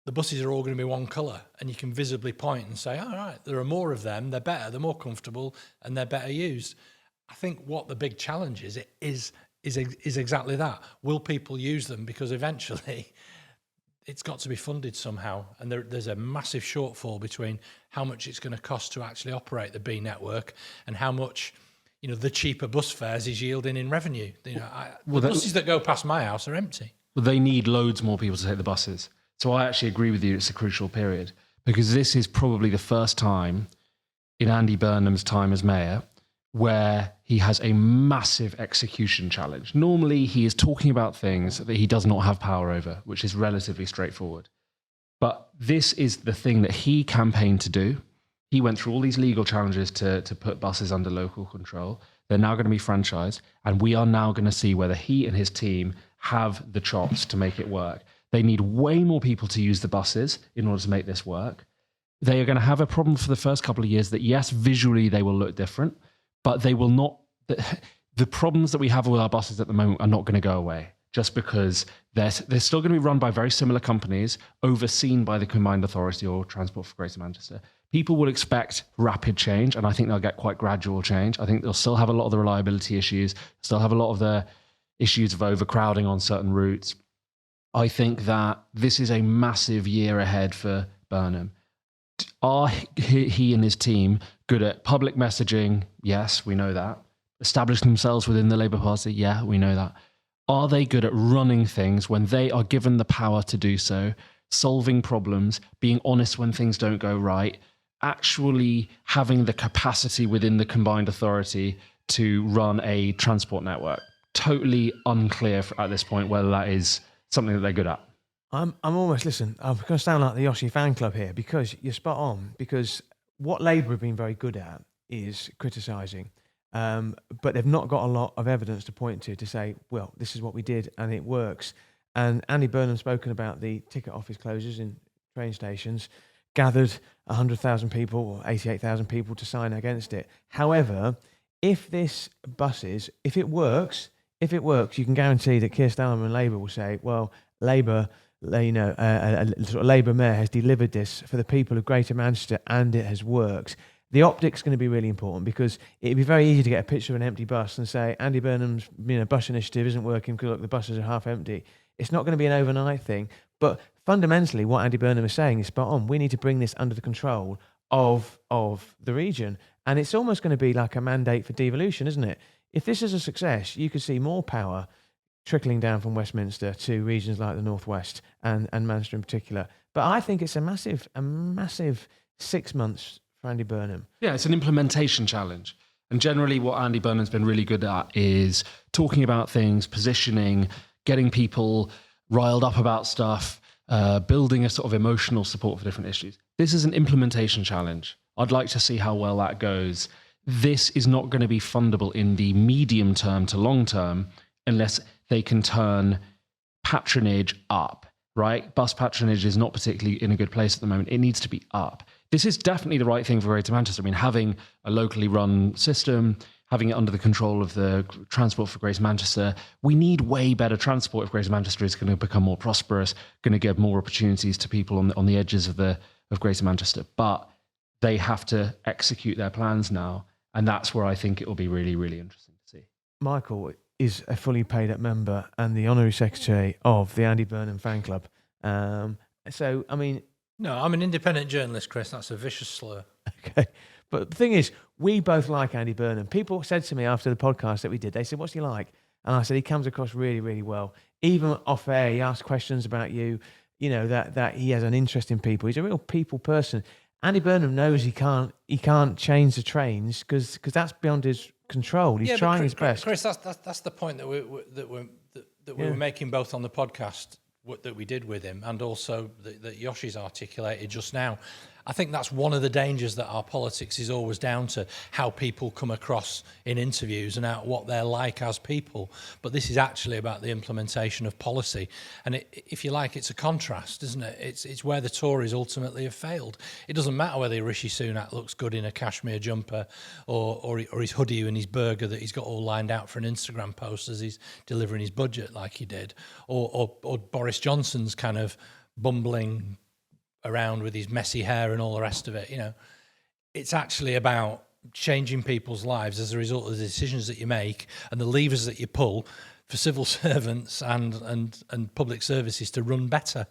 the buses are all going to be one colour, and you can visibly point and say, all right, there are more of them, they're better, they're more comfortable, and they're better used. I think what the big challenge is exactly that. Will people use them? Because eventually it's got to be funded somehow. And there's a massive shortfall between how much it's going to cost to actually operate the B network and how much, the cheaper bus fares is yielding in revenue. The buses that go past my house are empty. Well, they need loads more people to take the buses. So I actually agree with you. It's a crucial period because this is probably the first time in Andy Burnham's time as mayor where he has a massive execution challenge. Normally, he is talking about things that he does not have power over, which is relatively straightforward. But this is the thing that he campaigned to do. He went through all these legal challenges to put buses under local control. They're now going to be franchised, and we are now going to see whether he and his team have the chops to make it work. They need way more people to use the buses in order to make this work. They are going to have a problem for the first couple of years that, yes, visually they will look different, but they will not. The problems that we have with our buses at the moment are not going to go away just because they're still going to be run by very similar companies, overseen by the Combined Authority or Transport for Greater Manchester. People will expect rapid change, and I think they'll get quite gradual change. I think they'll still have a lot of the reliability issues, still have a lot of the issues of overcrowding on certain routes. I think that this is a massive year ahead for Burnham. Are he and his team good at public messaging? Yes, we know that. Establishing themselves within the Labour Party? Yeah, we know that. Are they good at running things when they are given the power to do so, solving problems, being honest when things don't go right, actually having the capacity within the Combined Authority to run a transport network? Totally unclear at this point whether that is something that they're good at. I'm almost, listen, I'm going to sound like the Joshi fan club here because you're spot on, because what Labour have been very good at is criticising, but they've not got a lot of evidence to point to say, well, this is what we did and it works. And Andy Burnham's spoken about the ticket office closures in train stations, gathered 100,000 people or 88,000 people to sign against it. However, if it works, you can guarantee that Keir Starmer and Labour will say, well, Labour, a sort of Labour mayor has delivered this for the people of Greater Manchester and it has worked. The optic's going to be really important because it'd be very easy to get a picture of an empty bus and say Andy Burnham's bus initiative isn't working because look, the buses are half empty. It's not going to be an overnight thing, but fundamentally what Andy Burnham is saying is spot on. We need to bring this under the control of the region, and it's almost going to be like a mandate for devolution, isn't it? If this is a success, you could see more power trickling down from Westminster to regions like the North West and Manchester in particular. But I think it's a massive 6 months for Andy Burnham. Yeah, it's an implementation challenge. And generally what Andy Burnham's been really good at is talking about things, positioning, getting people riled up about stuff, building a sort of emotional support for different issues. This is an implementation challenge. I'd like to see how well that goes. This is not going to be fundable in the medium term to long term unless they can turn patronage up, right? Bus patronage is not particularly in a good place at the moment. It needs to be up. This is definitely the right thing for Greater Manchester. I mean, having a locally run system, having it under the control of the Transport for Greater Manchester, we need way better transport if Greater Manchester is going to become more prosperous, going to give more opportunities to people on the edges of Greater Manchester. But they have to execute their plans now. And that's where I think it will be really, really interesting to see. Michael is a fully paid up member and the honorary secretary of the Andy Burnham fan club. So, I mean... No, I'm an independent journalist, Chris. That's a vicious slur. Okay. But the thing is, we both like Andy Burnham. People said to me after the podcast that we did, they said, what's he like? And I said, he comes across really, really well. Even off air, he asks questions about you, that he has an interest in people. He's a real people person. Andy Burnham knows he can't change the trains because that's beyond his control. He's trying his best. Chris, that's the point that we were making both on the podcast that we did with him and also that Yoshi's articulated just now. I think that's one of the dangers that our politics is always down to how people come across in interviews and out what they're like as people. But this is actually about the implementation of policy. And if you like, it's a contrast, isn't it? It's where the Tories ultimately have failed. It doesn't matter whether Rishi Sunak looks good in a cashmere jumper or his hoodie and his burger that he's got all lined out for an Instagram post as he's delivering his budget like he did, or Boris Johnson's kind of bumbling around with his messy hair and all the rest of it. It's actually about changing people's lives as a result of the decisions that you make and the levers that you pull for civil servants and public services to run better.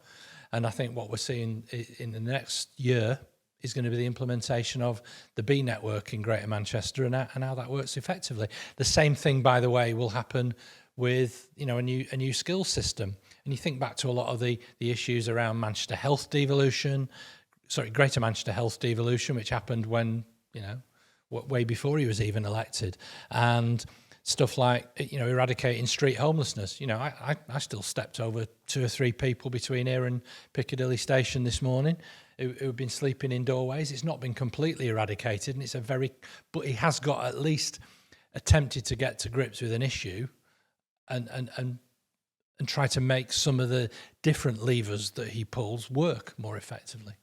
And I think what we're seeing in the next year is going to be the implementation of the B network in Greater Manchester and how that works effectively. The same thing, by the way, will happen with a new skills system. And you think back to a lot of the issues around Greater Manchester Health devolution, which happened when, way before he was even elected. And stuff like, eradicating street homelessness. I still stepped over 2 or 3 people between here and Piccadilly Station this morning who have been sleeping in doorways. It's not been completely eradicated, and but he has got at least attempted to get to grips with an issue and try to make some of the different levers that he pulls work more effectively.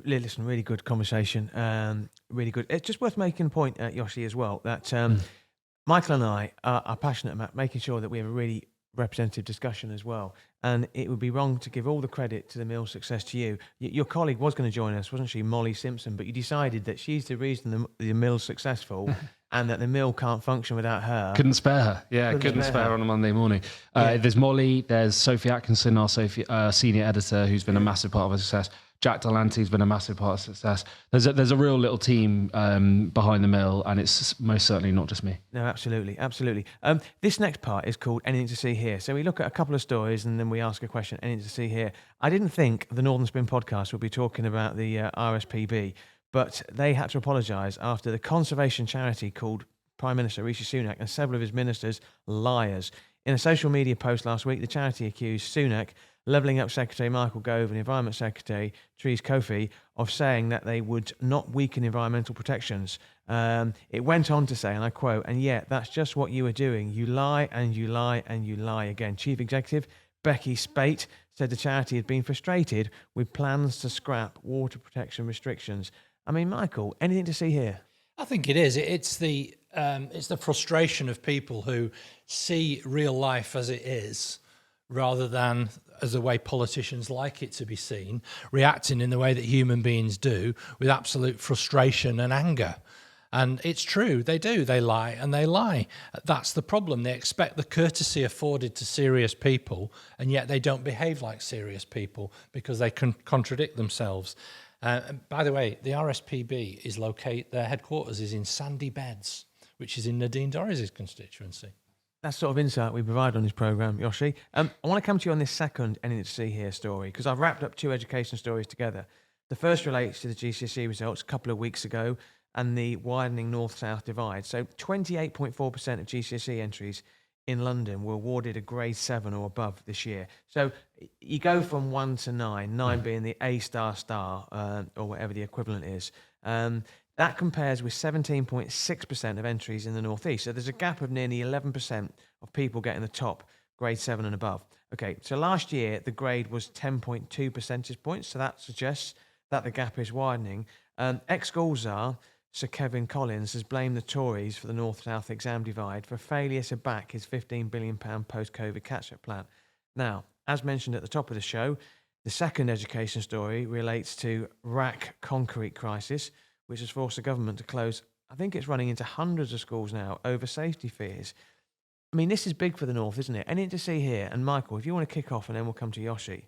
Listen, really good conversation. Really good. It's just worth making a point, Joshi, as well, that Michael and I are passionate about making sure that we have a really representative discussion as well. And it would be wrong to give all the credit to the Mill's success to you. Your colleague was going to join us, wasn't she, Molly Simpson? But you decided that she's the reason the Mill's successful and that the Mill can't function without her. Couldn't spare her. Yeah, couldn't spare her on a Monday morning. There's Molly, there's Sophie Atkinson, our senior editor, who's been a massive part of our success. Jack Delanty's been a massive part of success. There's a real little team behind the Mill, and it's most certainly not just me. No, absolutely. This next part is called Anything to See Here. So we look at a couple of stories and then we ask a question, anything to see here. I didn't think the Northern Spin podcast would be talking about the RSPB, but they had to apologise after the conservation charity called Prime Minister Rishi Sunak and several of his ministers liars. In a social media post last week, the charity accused Sunak, levelling up Secretary Michael Gove and Environment Secretary Therese Coffey of saying that they would not weaken environmental protections. It went on to say, and I quote, "And yet that's just what you are doing. You lie and you lie and you lie again." Chief Executive Becky Spate said the charity had been frustrated with plans to scrap water protection restrictions. I mean, Michael, anything to see here? I think it is. It's the frustration of people who see real life as it is, rather than as the way politicians like it to be seen, reacting in the way that human beings do, with absolute frustration and anger. And it's true, they do. They lie and they lie. That's the problem. They expect the courtesy afforded to serious people, and yet they don't behave like serious people because they can contradict themselves. By the way, the RSPB their headquarters is in Sandy Beds, which is in Nadine Dorries' constituency. That sort of insight we provide on this programme, Joshi. I want to come to you on this second Anything to See Here story, because I've wrapped up 2 education stories together. The first relates to the GCSE results a couple of weeks ago and the widening north-south divide. So 28.4% of GCSE entries in London were awarded a grade 7 or above this year. So you go from 1 to 9, 9 being the A star or whatever the equivalent is. That compares with 17.6% of entries in the northeast. So there's a gap of nearly 11% of people getting the top grade 7 and above. Okay, so last year the grade was 10.2 percentage points. So that suggests that the gap is widening. Ex-school czar Sir Kevin Collins has blamed the Tories for the north-south exam divide for failure to back his £15 billion post-COVID catch-up plan. Now, as mentioned at the top of the show, the second education story relates to RAC concrete crisis, which has forced the government to close, I think it's running into hundreds of schools now, over safety fears. I mean, this is big for the North, isn't it? Anything to see here? And Michael, if you want to kick off and then we'll come to Joshi.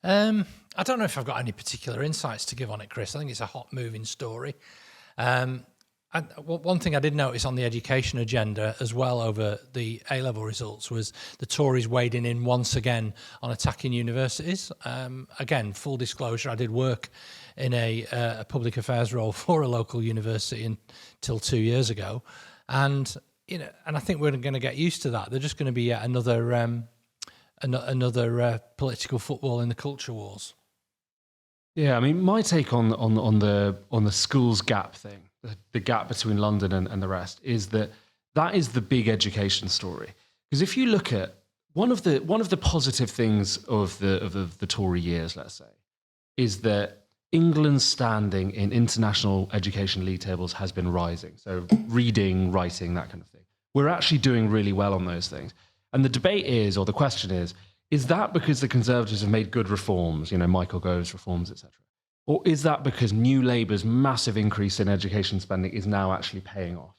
I don't know if I've got any particular insights to give on it, Chris. I think it's a hot moving story. One thing I did notice on the education agenda as well over the A-level results was the Tories wading in once again on attacking universities. Again, full disclosure, I did work in a public affairs role for a local university until 2 years ago, and I think we're going to get used to that. They're just going to be yet another political football in the culture wars. Yeah, I mean, my take on the schools gap thing, the gap between London and the rest, is that is the big education story. Because if you look at one of the positive things of the Tory years, let's say, is that England's standing in international education league tables has been rising. So reading, writing, that kind of thing. We're actually doing really well on those things. And the debate is, or the question is that because the Conservatives have made good reforms, Michael Gove's reforms, etc.? Or is that because New Labour's massive increase in education spending is now actually paying off?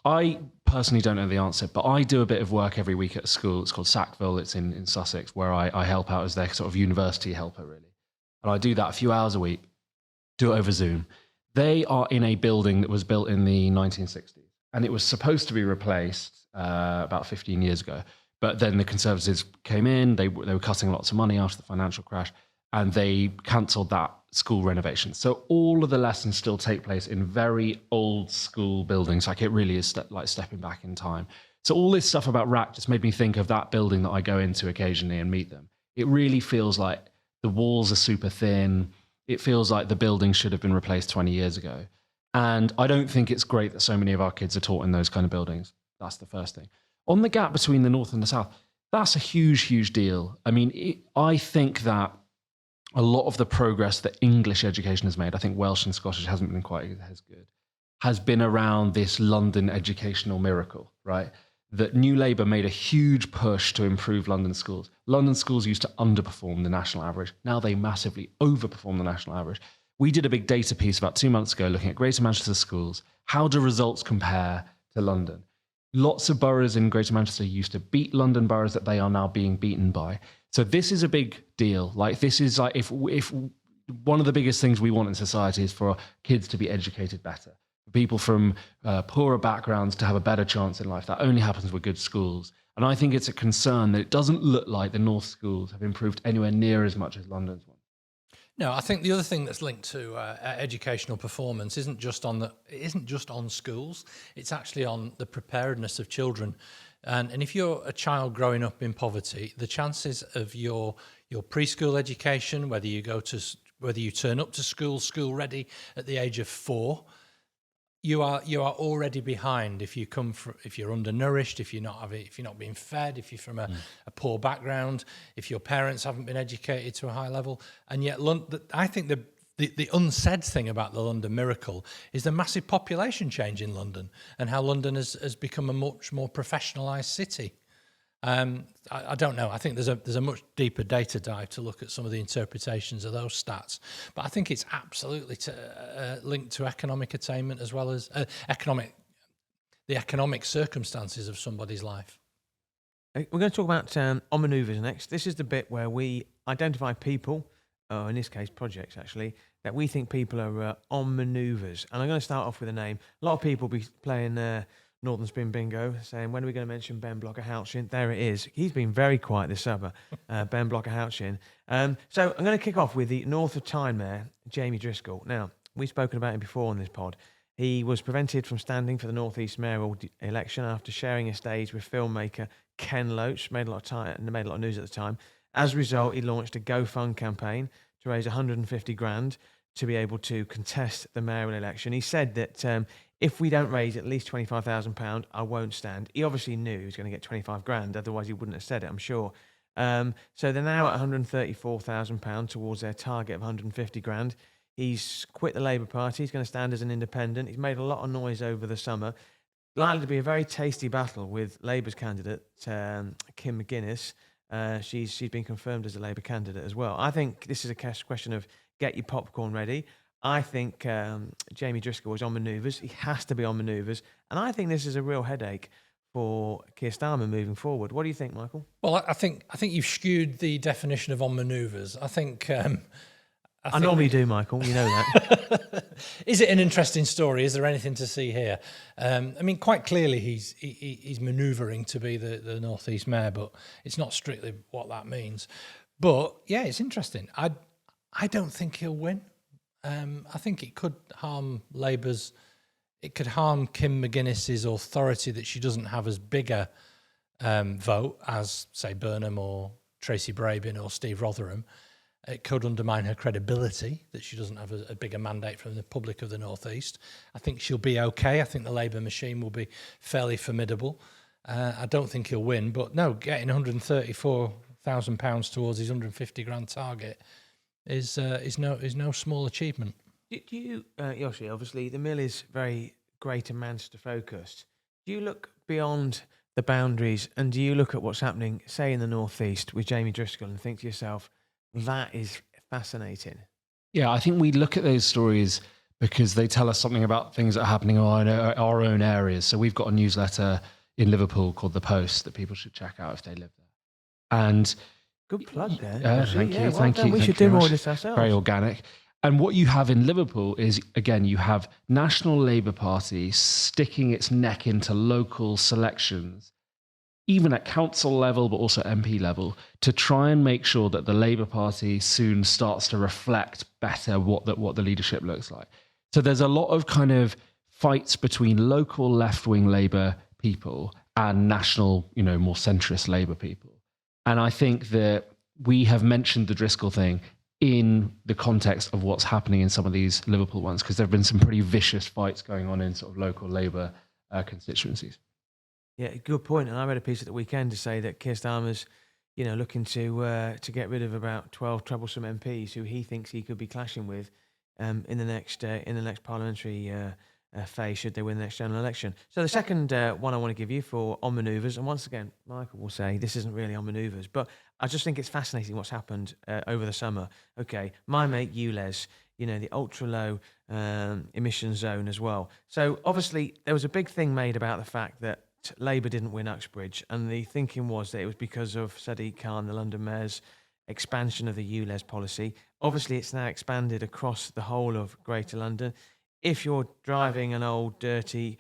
I personally don't know the answer, but I do a bit of work every week at a school. It's called Sackville. It's in Sussex, where I help out as their sort of university helper, really. And I do that a few hours a week, do it over Zoom. They are in a building that was built in the 1960s, and it was supposed to be replaced about 15 years ago. But then the Conservatives came in, they were cutting lots of money after the financial crash, and they cancelled that school renovation. So all of the lessons still take place in very old school buildings. Like, it really is like stepping back in time. So all this stuff about RAC just made me think of that building that I go into occasionally and meet them. It really feels like the walls are super thin. It feels like the building should have been replaced 20 years ago. And I don't think it's great that so many of our kids are taught in those kind of buildings. That's the first thing. On the gap between the North and the South, that's a huge, huge deal. I mean, I think that a lot of the progress that English education has made, I think Welsh and Scottish hasn't been quite as good, has been around this London educational miracle, right? That New Labour made a huge push to improve London schools. London schools used to underperform the national average. Now they massively overperform the national average. We did a big data piece about 2 months ago looking at Greater Manchester schools. How do results compare to London? Lots of boroughs in Greater Manchester used to beat London boroughs that they are now being beaten by. So this is a big deal. Like, this is like, if one of the biggest things we want in society is for kids to be educated better, for people from poorer backgrounds to have a better chance in life. That only happens with good schools. And I think it's a concern that it doesn't look like the North schools have improved anywhere near as much as London's one. No, I think the other thing that's linked to educational performance isn't just on schools. It's actually on the preparedness of children. And if you're a child growing up in poverty, the chances of your preschool education, whether you turn up to school ready at the age of 4, you are already behind if you're undernourished, if you're not being fed, if you're from a poor background, if your parents haven't been educated to a high level. And yet, I think the unsaid thing about the London miracle is the massive population change in London and how London has become a much more professionalised city. I don't know. I think there's a much deeper data dive to look at some of the interpretations of those stats. But I think it's absolutely linked to economic attainment as well as the economic circumstances of somebody's life. We're going to talk about on manoeuvres next. This is the bit where we identify people, or in this case projects actually, that we think people are on manoeuvres. And I'm going to start off with a name. A lot of people will be playing Northern Spin Bingo, saying, when are we going to mention Ben Blocker-Houchin? There it is. He's been very quiet this summer, Ben Blocker-Houchin. So I'm going to kick off with the North of Tyne Mayor, Jamie Driscoll. Now, we've spoken about him before on this pod. He was prevented from standing for the North East mayoral election after sharing a stage with filmmaker Ken Loach, made a lot of news at the time. As a result, he launched a GoFund campaign to raise 150 grand to be able to contest the mayoral election. He said that if we don't raise at least £25,000, I won't stand. He obviously knew he was going to get 25 grand, otherwise he wouldn't have said it, I'm sure. So they're now at £134,000 towards their target of 150 grand. He's quit the Labour Party. He's going to stand as an independent. He's made a lot of noise over the summer. Likely to be a very tasty battle with Labour's candidate, Kim McGuinness. She's been confirmed as a Labour candidate as well. I think this is a question of get your popcorn ready. I think Jamie Driscoll is on manoeuvres. He has to be on manoeuvres. And I think this is a real headache for Keir Starmer moving forward. What do you think, Michael? Well, I think you've skewed the definition of on manoeuvres. I think I normally do, Michael. You know that. Is it an interesting story? Is there anything to see here? I mean, quite clearly he's manoeuvring to be the North East mayor, but it's not strictly what that means. But yeah, it's interesting. I don't think he'll win. I think it could harm Labour's. It could harm Kim McGuinness's authority that she doesn't have as big a vote as, say, Burnham or Tracy Brabin or Steve Rotherham. It could undermine her credibility that she doesn't have a bigger mandate from the public of the North East. I think she'll be okay. I think the Labour machine will be fairly formidable. I don't think he'll win, but no, getting £134,000 towards his 150 grand target is no small achievement. Do you, Joshi, obviously the Mill is very Greater Manchester focused. Do you look beyond the boundaries and do you look at what's happening, say, in the North East with Jamie Driscoll and think to yourself, that is fascinating? Yeah, I think we look at those stories because they tell us something about things that are happening in our own areas. So we've got a newsletter in Liverpool called The Post that people should check out if they live there. And good plug there. Thank you. We should do more of this ourselves. Very organic. And what you have in Liverpool is, again, you have National Labour Party sticking its neck into local selections, even at council level, but also MP level, to try and make sure that the Labour Party soon starts to reflect better what the leadership looks like. So there's a lot of kind of fights between local left-wing Labour people and national, more centrist Labour people. And I think that we have mentioned the Driscoll thing in the context of what's happening in some of these Liverpool ones, because there have been some pretty vicious fights going on in sort of local Labour constituencies. Yeah, good point. And I read a piece at the weekend to say that Keir Starmer's, looking to get rid of about 12 troublesome MPs who he thinks he could be clashing with in the next parliamentary phase should they win the next general election. So the second one I want to give you for on manoeuvres, and once again, Michael will say this isn't really on manoeuvres, but I just think it's fascinating what's happened over the summer. Okay, my mate ULEZ, the ultra low emission zone as well. So obviously there was a big thing made about the fact that Labour didn't win Uxbridge, and the thinking was that it was because of Sadiq Khan, the London Mayor's expansion of the ULEZ policy. Obviously, it's now expanded across the whole of Greater London. If you're driving an old, dirty,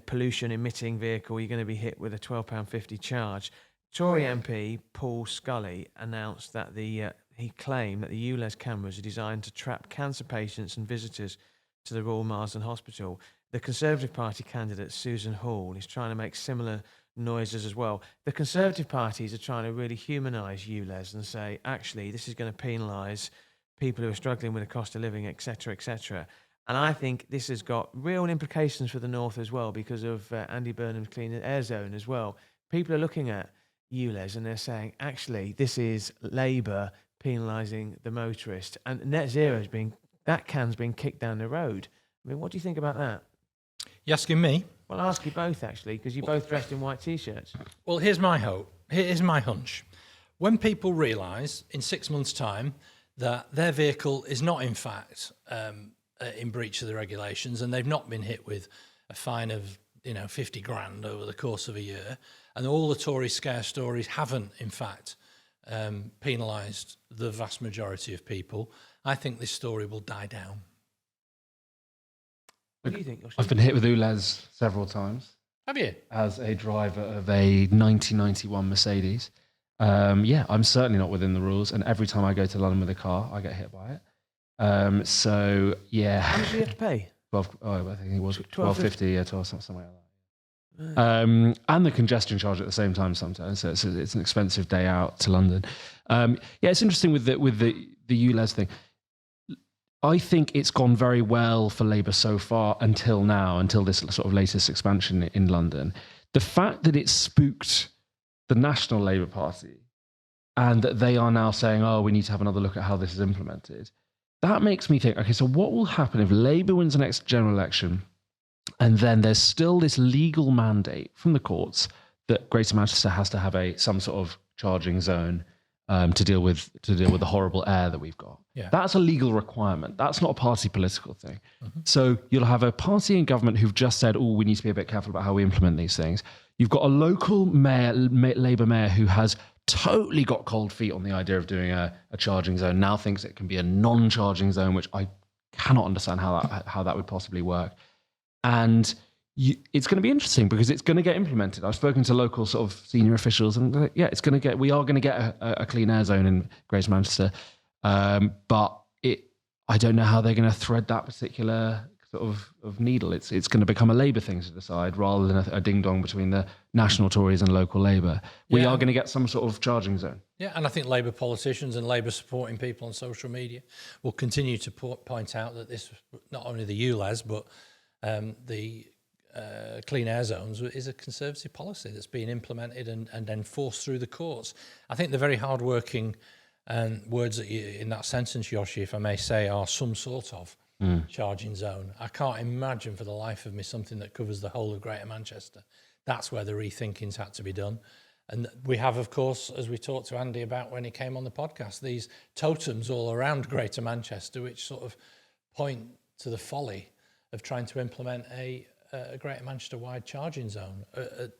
pollution-emitting vehicle, you're going to be hit with a £12.50 charge. Tory MP Paul Scully announced that he claimed that the ULEZ cameras are designed to trap cancer patients and visitors to the Royal Marsden Hospital. The Conservative Party candidate, Susan Hall, is trying to make similar noises as well. The Conservative parties are trying to really humanise ULEZ and say, actually, this is going to penalise people who are struggling with the cost of living, etc., etc. And I think this has got real implications for the North as well because of Andy Burnham's Clean Air Zone as well. People are looking at ULEZ and they're saying, actually, this is Labour penalising the motorist. And net zero that can's being kicked down the road. I mean, what do you think about that? You asking me? Well, I'll ask you both, actually, because you're both dressed in white T-shirts. Well, here's my hope. Here's my hunch. When people realise in 6 months' time that their vehicle is not, in fact, in breach of the regulations and they've not been hit with a fine of 50 grand over the course of a year, and all the Tory scare stories haven't, in fact, penalised the vast majority of people, I think this story will die down. What do you think, Joshi? I've been hit with ULEZ several times. Have you? As a driver of a 1991 Mercedes. I'm certainly not within the rules, and every time I go to London with a car, I get hit by it. How much do you have to pay? I think it was £12.50, something like that. And the congestion charge at the same time sometimes. So it's an expensive day out to London. It's interesting with the ULEZ thing. I think it's gone very well for Labour so far until this sort of latest expansion in London. The fact that it spooked the National Labour Party and that they are now saying, we need to have another look at how this is implemented, that makes me think, okay, so what will happen if Labour wins the next general election and then there's still this legal mandate from the courts that Greater Manchester has to have some sort of charging zone to deal with the horrible air that we've got. Yeah. That's a legal requirement. That's not a party political thing. Mm-hmm. So you'll have a party in government who've just said, we need to be a bit careful about how we implement these things. You've got a local Labour mayor who has totally got cold feet on the idea of doing a charging zone, now thinks it can be a non-charging zone, which I cannot understand how that would possibly work. And it's going to be interesting because it's going to get implemented. I've spoken to local sort of senior officials, and we are going to get a clean air zone in Greater Manchester, but I don't know how they're going to thread that particular sort of needle. It's going to become a Labour thing to decide rather than a ding-dong between the national Tories and local Labour. We are going to get some sort of charging zone. Yeah, and I think Labour politicians and Labour supporting people on social media will continue to point out that this, not only the ULEZ, but the clean air zones is a Conservative policy that's being implemented and enforced through the courts. I think the very hard-working words that you, in that sentence, Joshi, if I may say, are some sort of charging zone. I can't imagine for the life of me something that covers the whole of Greater Manchester. That's where the rethinking's had to be done. And we have, of course, as we talked to Andy about when he came on the podcast, these totems all around Greater Manchester, which sort of point to the folly of trying to implement a Greater Manchester-wide charging zone,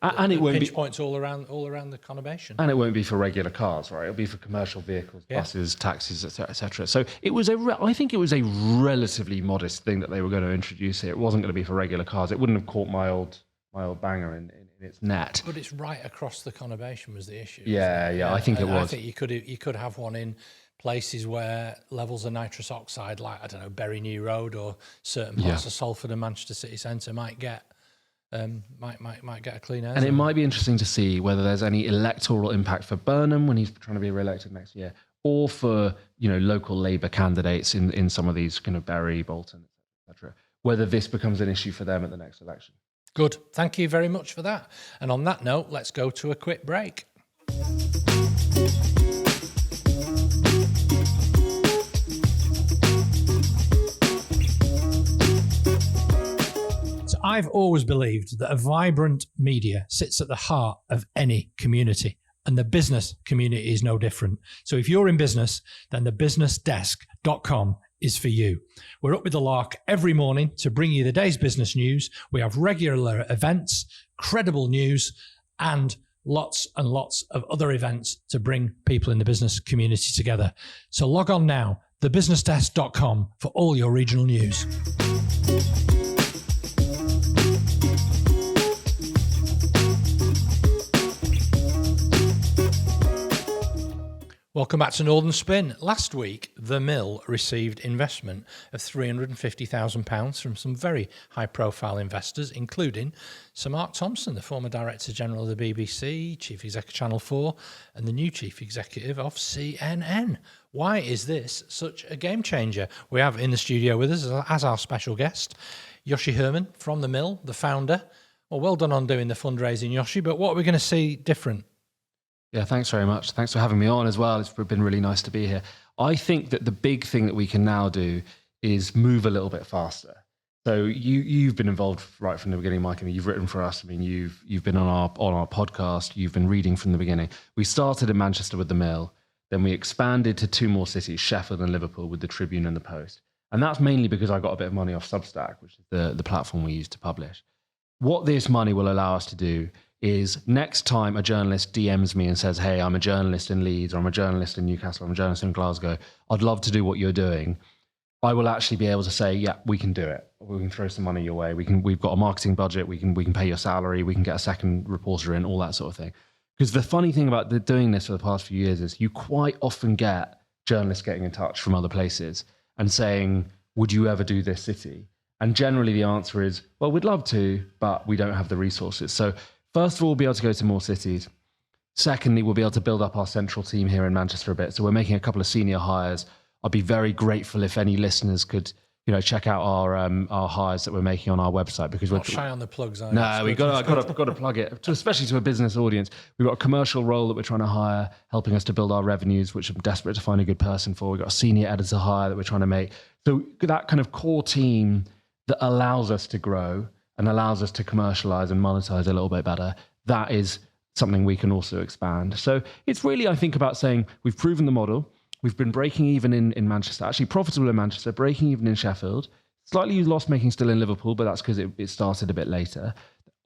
and it won't pinch be points all around the conurbation. And it won't be for regular cars, right? It'll be for commercial vehicles, buses, taxis, etc., etc. So it was I think it was a relatively modest thing that they were going to introduce here. It wasn't going to be for regular cars. It wouldn't have caught my old banger in its net. But it's right across the conurbation was the issue. Yeah, I think it was. I think you could have one in places where levels of nitrous oxide, like, I don't know, Bury New Road or certain parts of Salford and Manchester city centre might get a clean air and zone. it might be interesting to see whether there's any electoral impact for Burnham when he's trying to be re-elected next year, or for local Labour candidates in some of these kind of Bury, Bolton, etc. Whether this becomes an issue for them at the next election. Good. Thank you very much for that. And on that note, let's go to a quick break. So I've always believed that a vibrant media sits at the heart of any community, and the business community is no different. So if you're in business, then thebusinessdesk.com is for you. We're up with the lark every morning to bring you the day's business news. We have regular events, credible news, and lots and lots of other events to bring people in the business community together. So log on now, thebusinessdesk.com, for all your regional news. Welcome back to Northern Spin. Last week, The Mill received investment of £350,000 from some very high-profile investors, including Sir Mark Thompson, the former Director General of the BBC, Chief Executive of Channel 4, and the new Chief Executive of CNN. Why is this such a game changer? We have in the studio with us, as our special guest, Joshi Herrmann from The Mill, the founder. Well done on doing the fundraising, Joshi, but what are we going to see different? Yeah, thanks very much. Thanks for having me on as well. It's been really nice to be here. I think that the big thing that we can now do is move a little bit faster. So you've been involved right from the beginning, Mike. I mean, you've written for us. I mean, you've been on our podcast. You've been reading from the beginning. We started in Manchester with The Mill. Then we expanded to 2 more cities, Sheffield and Liverpool, with the Tribune and the Post. And that's mainly because I got a bit of money off Substack, which is the platform we use to publish. What this money will allow us to do is next time a journalist DMs me and says, hey, I'm a journalist in Leeds, or I'm a journalist in Newcastle, I'm a journalist in Glasgow, I'd love to do what you're doing, I will actually be able to say, yeah, we can do it. We can throw some money your way. We've got a marketing budget. We can pay your salary. We can get a second reporter in, all that sort of thing. Because the funny thing about doing this for the past few years is you quite often get journalists getting in touch from other places and saying, would you ever do this city? And generally the answer is, well, we'd love to, but we don't have the resources. So first of all, we'll be able to go to more cities. Secondly, we'll be able to build up our central team here in Manchester a bit. So we're making a couple of senior hires. I'd be very grateful if any listeners could, check out our hires that we're making on our website, because we're shy on the plugs. No, we've got to plug it, especially to a business audience. We've got a commercial role that we're trying to hire, helping us to build our revenues, which I'm desperate to find a good person for. We've got a senior editor hire that we're trying to make. So that kind of core team that allows us to grow and allows us to commercialize and monetize a little bit better, that is something we can also expand. So it's really, I think, about saying we've proven the model. We've been breaking even in Manchester, actually profitable in Manchester, breaking even in Sheffield, slightly loss-making still in Liverpool, but that's because it started a bit later.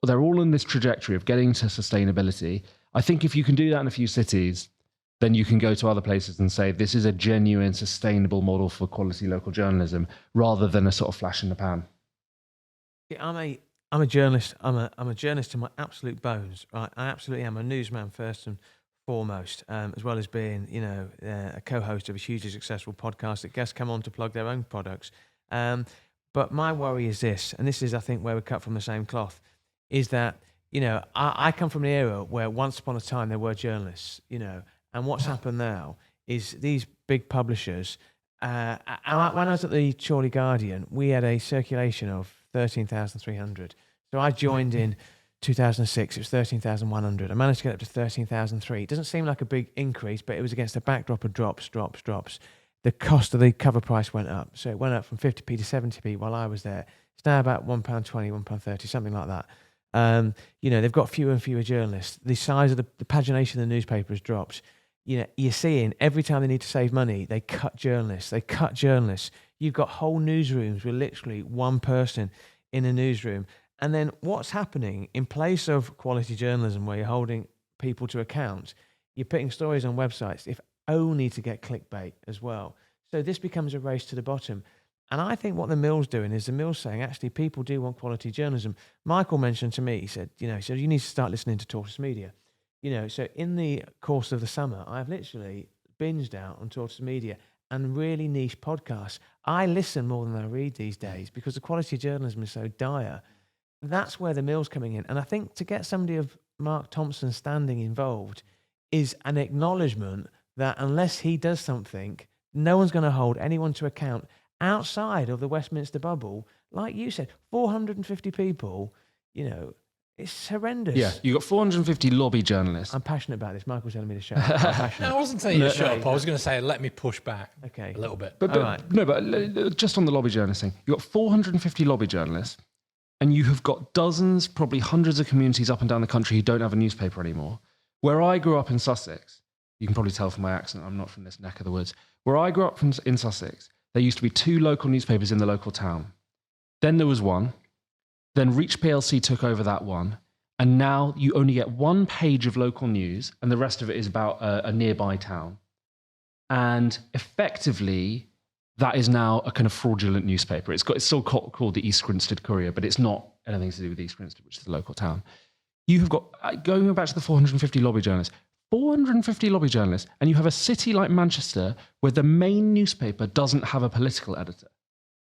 They're all on this trajectory of getting to sustainability. I think if you can do that in a few cities, then you can go to other places and say, this is a genuine, sustainable model for quality local journalism, rather than a sort of flash in the pan. Yeah, I'm a journalist. I'm a journalist to my absolute bones. Right, I absolutely am a newsman first and foremost, as well as being, a co-host of a hugely successful podcast that guests come on to plug their own products. But my worry is this, and this is, I think, where we're cut from the same cloth, is that, I come from an era where once upon a time there were journalists, and what's happened now is these big publishers, and when I was at the Chorley Guardian, we had a circulation of 13,300. So I joined in 2006, it was 13,100. I managed to get up to 13,003. It doesn't seem like a big increase, but it was against a backdrop of drops. The cost of the cover price went up. So it went up from 50p to 70p while I was there. It's now about £1.20, £1.30, something like that. They've got fewer and fewer journalists. The size of the pagination of the newspaper has dropped. You're seeing every time they need to save money, they cut journalists. You've got whole newsrooms with literally one person in a newsroom. And then what's happening in place of quality journalism where you're holding people to account, you're putting stories on websites, if only to get clickbait as well. So this becomes a race to the bottom. And I think what the Mill's doing is the Mill's saying, actually, people do want quality journalism. Michael mentioned to me, he said, you need to start listening to Tories Media. So in the course of the summer, I've literally binged out on Tories Media and really niche podcasts. I listen more than I read these days because the quality of journalism is so dire. That's where the Mill's coming in. And I think to get somebody of Mark Thompson's standing involved is an acknowledgement that unless he does something, no one's going to hold anyone to account outside of the Westminster bubble. Like you said, 450 people, it's horrendous. Yeah, you got 450 lobby journalists. I'm passionate about this. Michael's telling me to shut up. I'm passionate. No, I wasn't saying you to shut up. I was going to say, let me push back a little bit. But just on the lobby journalist thing, you've got 450 lobby journalists, and you have got dozens, probably hundreds of communities up and down the country who don't have a newspaper anymore. Where I grew up in Sussex, you can probably tell from my accent, I'm not from this neck of the woods. Where I grew up in Sussex, there used to be 2 local newspapers in the local town. Then there was one. Then Reach PLC took over that one. And now you only get 1 page of local news, and the rest of it is about a nearby town. And effectively, that is now a kind of fraudulent newspaper. It's still called the East Grinstead Courier, but it's not anything to do with East Grinstead, which is the local town. You have got, going back to the 450 lobby journalists, 450 lobby journalists, and you have a city like Manchester where the main newspaper doesn't have a political editor.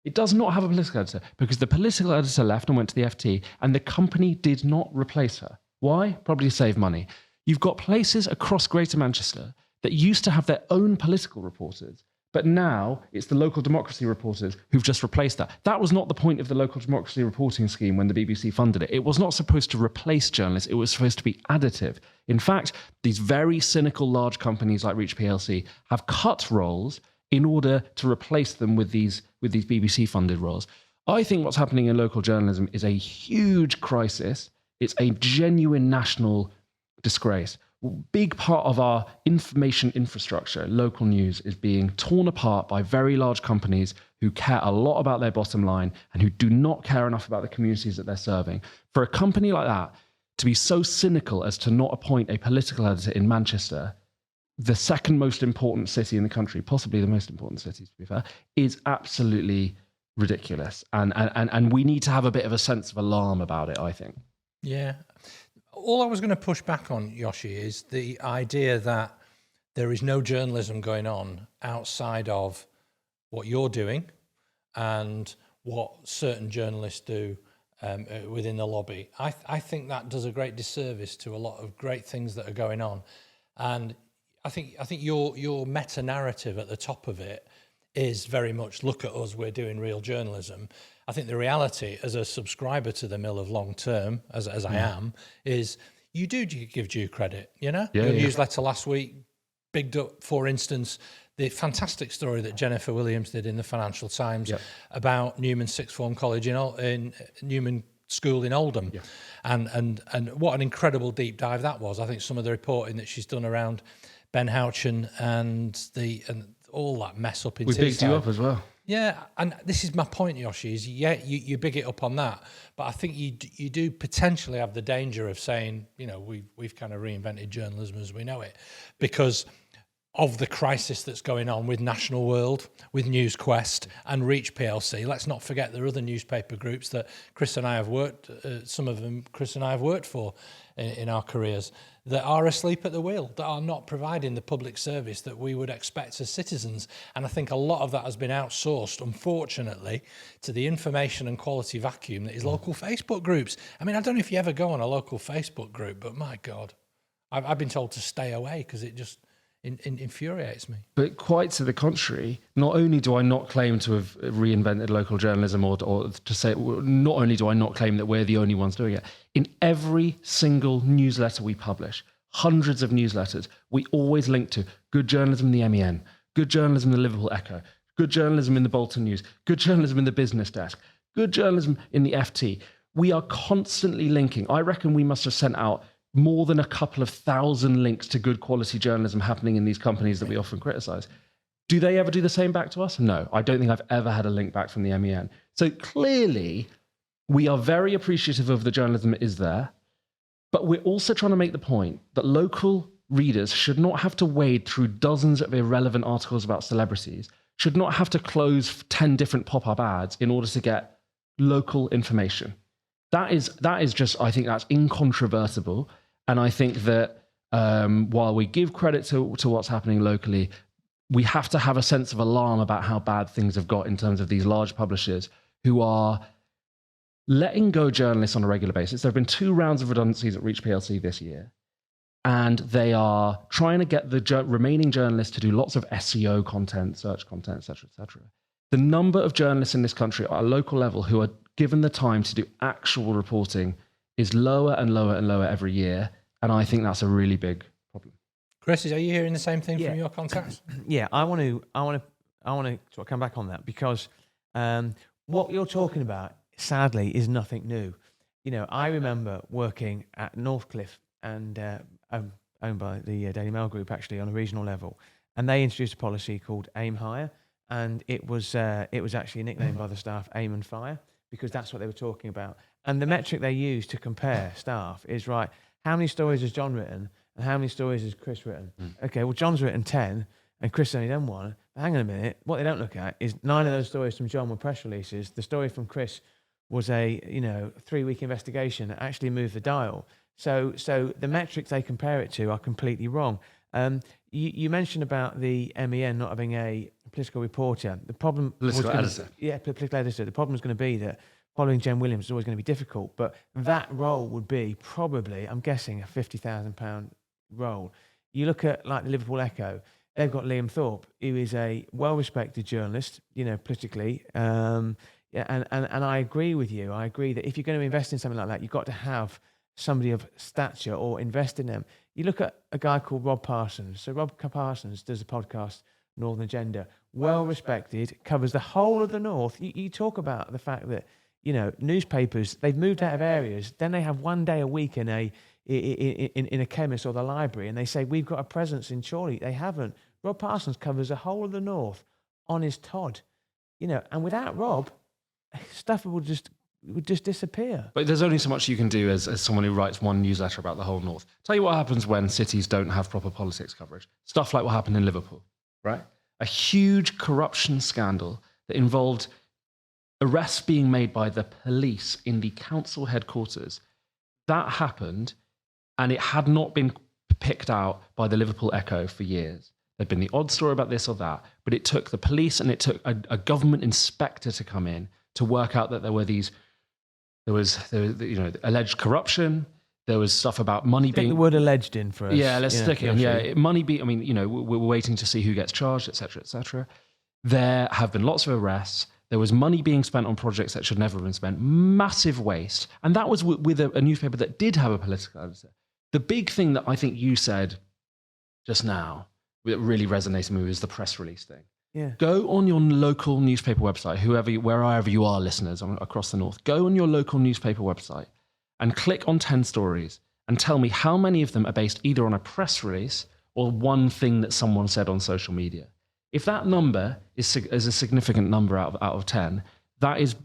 It does not have a political editor because the political editor left and went to the FT, and the company did not replace her. Why? Probably to save money. You've got places across Greater Manchester that used to have their own political reporters, but now it's the local democracy reporters who've just replaced that. That was not the point of the local democracy reporting scheme when the BBC funded it. It was not supposed to replace journalists. It was supposed to be additive. In fact, these very cynical large companies like Reach PLC have cut roles in order to replace them with these BBC-funded roles. I think what's happening in local journalism is a huge crisis. It's a genuine national disgrace. Big part of our information infrastructure, local news, is being torn apart by very large companies who care a lot about their bottom line and who do not care enough about the communities that they're serving. For a company like that to be so cynical as to not appoint a political editor in Manchester, the second most important city in the country, possibly the most important city, to be fair, is absolutely ridiculous. And we need to have a bit of a sense of alarm about it, I think. Yeah. All I was going to push back on, Joshi, is the idea that there is no journalism going on outside of what you're doing and what certain journalists do within the lobby. I think that does a great disservice to a lot of great things that are going on. And I think your meta-narrative at the top of it is very much, look at us, we're doing real journalism. I think the reality, as a subscriber to the Mill of long term, as I am, is you do give due credit. Your newsletter last week bigged up, for instance, the fantastic story that Jennifer Williams did in the Financial Times about Newman Sixth Form College in Newman School in Oldham, and what an incredible deep dive that was. I think some of the reporting that she's done around Ben Houchen and all that mess up in we bigged you up as well. Yeah, and this is my point, Joshi, is you big it up on that, but I think you do potentially have the danger of saying, we've kind of reinvented journalism as we know it, because of the crisis that's going on with National World, with NewsQuest and Reach PLC. Let's not forget there are other newspaper groups that Chris and I have worked, some of them Chris and I have worked for in our careers, that are asleep at the wheel, that are not providing the public service that we would expect as citizens. And I think a lot of that has been outsourced, unfortunately, to the information and quality vacuum that is local Facebook groups. I mean, I don't know if you ever go on a local Facebook group, but my God, I've been told to stay away because it just infuriates me. But quite to the contrary, not only do I not claim to have reinvented local journalism or to say, not only do I not claim that we're the only ones doing it, in every single newsletter we publish, hundreds of newsletters, we always link to good journalism in the MEN, good journalism in the Liverpool Echo, good journalism in the Bolton News, good journalism in the Business Desk, good journalism in the FT. We are constantly linking. I reckon we must have sent out more than a couple of thousand links to good quality journalism happening in these companies that we often criticize. Do they ever do the same back to us? No, I don't think I've ever had a link back from the MEN. So clearly, we are very appreciative of the journalism that is there, but we're also trying to make the point that local readers should not have to wade through dozens of irrelevant articles about celebrities, should not have to close 10 different pop-up ads in order to get local information. That is just, I think that's incontrovertible. And I think that while we give credit to what's happening locally, we have to have a sense of alarm about how bad things have got in terms of these large publishers who are letting go journalists on a regular basis. There have been 2 rounds of redundancies at Reach PLC this year, and they are trying to get the remaining journalists to do lots of SEO content, search content, et cetera, et cetera. The number of journalists in this country at a local level who are given the time to do actual reporting is lower and lower and lower every year, and I think that's a really big problem. Chris, are you hearing the same thing from your contacts? Yeah, I want to sort of come back on that because what you're talking about, sadly, is nothing new. You know, I remember working at Northcliffe and owned by the Daily Mail Group, actually, on a regional level, and they introduced a policy called Aim Higher, and it was actually nicknamed by the staff Aim and Fire, because that's what they were talking about. And the metric they use to compare staff is, right, how many stories has John written and how many stories has Chris written? Okay, well, John's written 10 and Chris only done 1. But hang on a minute, what they don't look at is 9 of those stories from John were press releases. The story from Chris was a 3-week investigation that actually moved the dial. So the metrics they compare it to are completely wrong. You mentioned about the MEN not having a political reporter. The problem political editor. Political editor. The problem is going to be that following Jen Williams is always going to be difficult, but that role would be probably, I'm guessing, a £50,000 role. You look at like the Liverpool Echo, they've got Liam Thorpe, who is a well-respected journalist, politically. And I agree with you. I agree that if you're going to invest in something like that, you've got to have somebody of stature or invest in them. You look at a guy called Rob Parsons. So Rob Parsons does a podcast, Northern Agenda, well-respected, covers the whole of the North. You talk about the fact that, newspapers, they've moved out of areas, then they have one day a week in a chemist or the library, and they say, we've got a presence in Chorley. They haven't. Rob Parsons covers the whole of the North on his Todd. And without Rob, stuff would just disappear. But there's only so much you can do as someone who writes one newsletter about the whole North. Tell you what happens when cities don't have proper politics coverage. Stuff like what happened in Liverpool, right? A huge corruption scandal that involved arrests being made by the police in the council headquarters. That happened, and it had not been picked out by the Liverpool Echo for years. There'd been the odd story about this or that, but it took the police and it took a government inspector to come in to work out that there was alleged corruption. There was stuff about money Stick being... the word alleged in for us. Yeah, let's stick it in. Yeah, money being... we're waiting to see who gets charged, et cetera, et cetera. There have been lots of arrests. There was money being spent on projects that should never have been spent. Massive waste. And that was with a newspaper that did have a political editor. The big thing that I think you said just now that really resonated with me was the press release thing. Yeah. Go on your local newspaper website, wherever you are, listeners across the North. Go on your local newspaper website and click on 10 stories and tell me how many of them are based either on a press release or one thing that someone said on social media. If that number is a significant number out of 10, that is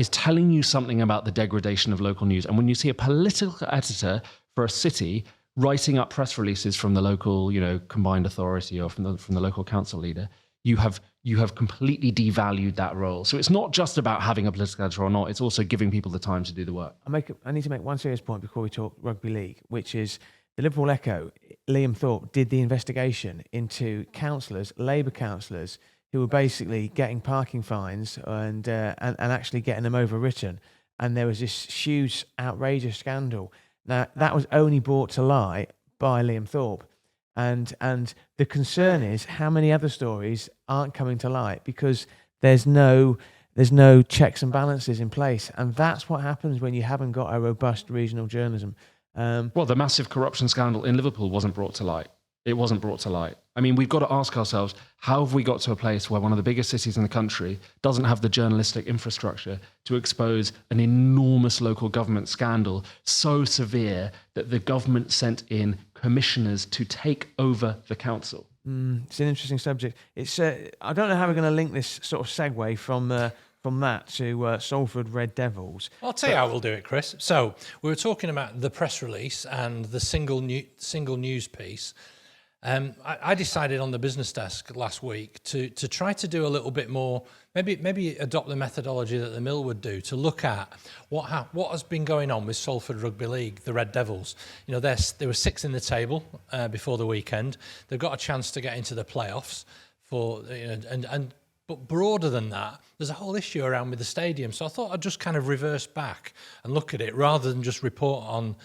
telling you something about the degradation of local news. And when you see a political editor for a city writing up press releases from the local, combined authority or from the local council leader, you have completely devalued that role. So it's not just about having a political editor or not, it's also giving people the time to do the work. I need to make one serious point before we talk rugby league, which is the Liverpool Echo, Liam Thorpe, did the investigation into councillors, Labour councillors, who were basically getting parking fines and actually getting them overwritten. And there was this huge, outrageous scandal. Now, that was only brought to light by Liam Thorpe. And the concern is how many other stories aren't coming to light because there's no checks and balances in place. And that's what happens when you haven't got a robust regional journalism. Well, the massive corruption scandal in Liverpool wasn't brought to light. It wasn't brought to light. I mean, we've got to ask ourselves, how have we got to a place where one of the biggest cities in the country doesn't have the journalistic infrastructure to expose an enormous local government scandal so severe that the government sent in commissioners to take over the council? It's an interesting subject. It's I don't know how we're going to link this sort of segue from that to Salford Red Devils. I'll tell you how we'll do it, Chris. So we were talking about the press release and the single news piece. I decided on the business desk last week to try to do a little bit more, maybe adopt the methodology that the Mill would do to look at what has been going on with Salford Rugby League, the Red Devils. They were 6th in the table before the weekend. They've got a chance to get into the playoffs but broader than that, there's a whole issue around with the stadium. So I thought I'd just kind of reverse back and look at it rather than just report on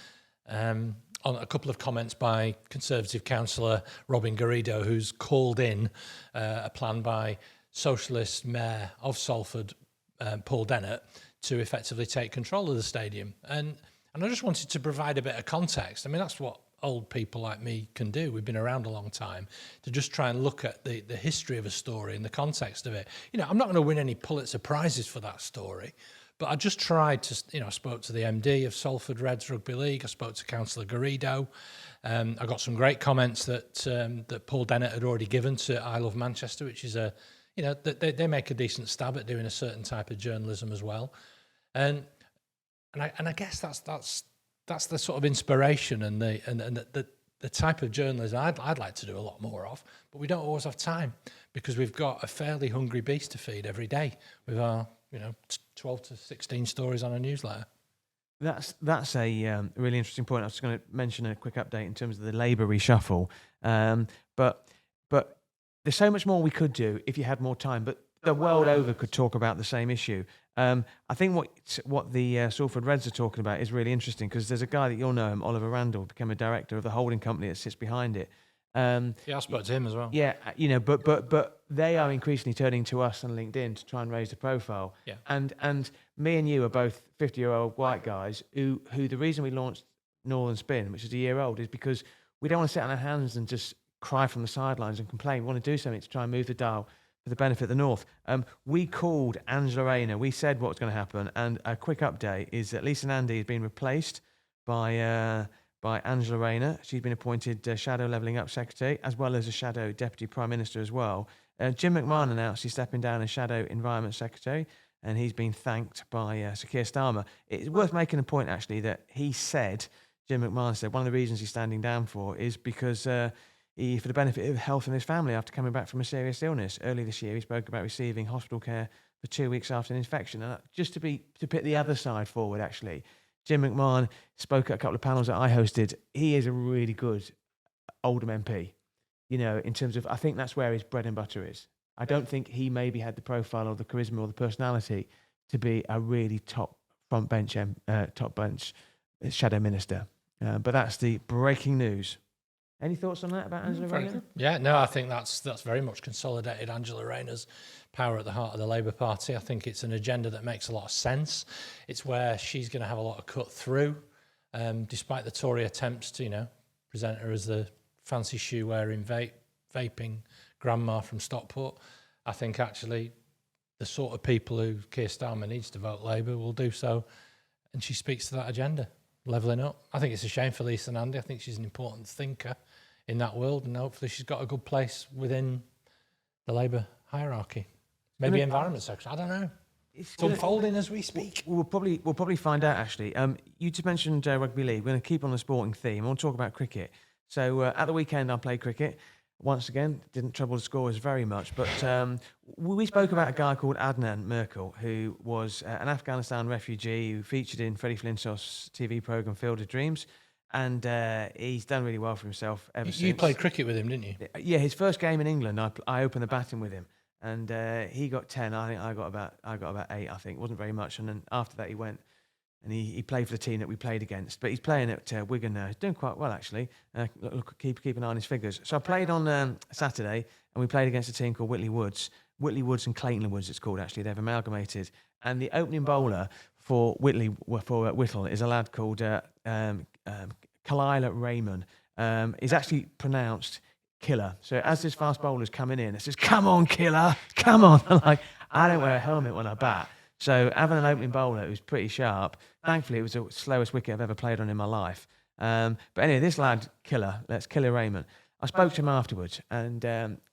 a couple of comments by Conservative councillor Robin Garrido, who's called in a plan by Socialist Mayor of Salford, Paul Dennett, to effectively take control of the stadium. And I just wanted to provide a bit of context. I mean, that's what old people like me can do. We've been around a long time, to just try and look at the history of a story and the context of it. I'm not going to win any Pulitzer Prizes for that story, but I just tried to, I spoke to the MD of Salford Reds Rugby League. I spoke to Councillor Garrido. I got some great comments that Paul Dennett had already given to I Love Manchester, which is they make a decent stab at doing a certain type of journalism as well. And I guess that's the sort of inspiration and the type of journalism I'd like to do a lot more of, but we don't always have time because we've got a fairly hungry beast to feed every day with our 12 to 16 stories on a newsletter. That's a really interesting point. I was going to mention a quick update in terms of the Labour reshuffle, but there's so much more we could do if you had more time. But the world over could talk about the same issue. I think what the Salford Reds are talking about is really interesting because there's a guy that you'll know him, Oliver Randall, became a director of the holding company that sits behind it. Yeah, I spoke to him as well. Yeah, but they are increasingly turning to us on LinkedIn to try and raise the profile. Yeah. And me and you are both 50-year-old white guys who the reason we launched Northern Spin, which is a year old, is because we don't want to sit on our hands and just cry from the sidelines and complain. We want to do something to try and move the dial for the benefit of the North. We called Angela Rayner. We said what was going to happen, and a quick update is that Lisa Nandy has been replaced by Angela Rayner. She's been appointed Shadow Levelling Up Secretary, as well as a Shadow Deputy Prime Minister as well. Jim McMahon announced he's stepping down as Shadow Environment Secretary, and he's been thanked by Sir Keir Starmer. It's worth making a point, actually, that Jim McMahon said, one of the reasons he's standing down for is because for the benefit of health and his family after coming back from a serious illness. Early this year, he spoke about receiving hospital care for 2 weeks after an infection. And just to put the other side forward, actually, Jim McMahon spoke at a couple of panels that I hosted. He is a really good Oldham MP, in terms of, I think that's where his bread and butter is. I don't think he maybe had the profile or the charisma or the personality to be a really top bench shadow minister. But that's the breaking news. Any thoughts on that about Angela Rayner? Yeah, no, I think that's very much consolidated Angela Rayner's power at the heart of the Labour Party. I think it's an agenda that makes a lot of sense. It's where she's going to have a lot of cut through, despite the Tory attempts to, present her as the fancy shoe-wearing, vaping grandma from Stockport. I think actually the sort of people who Keir Starmer needs to vote Labour will do so, and she speaks to that agenda, levelling up. I think it's a shame for Lisa Nandy. I think she's an important thinker in that world, and hopefully she's got a good place within the Labour hierarchy. Maybe Environment Secretary, I don't know. It's It's unfolding as we speak. We'll probably find out actually. You just mentioned rugby league. We're going to keep on the sporting theme. I want to talk about cricket. So at the weekend, I played cricket. Once again, didn't trouble the scorers very much. But we spoke about a guy called Adnan Merkel, who was an Afghanistan refugee who featured in Freddie Flintoff's TV program Field of Dreams, and he's done really well for himself ever since. You played cricket with him, didn't you? Yeah, his first game in England, I opened the batting with him, and he got 10. I think I got about 8. I think it wasn't very much, and then after that he went and he played for the team that we played against. But he's playing at Wigan now. He's doing quite well actually. Keep an eye on his figures. So I played on Saturday, and we played against a team called Whitley Woods and Clayton Woods. It's called actually. They've amalgamated, and the opening bowler for Whittle is a lad called Khalil Rahman. Is actually pronounced Killer. So as this fast bowler's coming in, it says, "Come on, Killer, come on." I'm like, I don't wear a helmet when I bat. So having an opening bowler who's pretty sharp, thankfully it was the slowest wicket I've ever played on in my life. But anyway, this lad, Killer Raymond, I spoke to him afterwards, and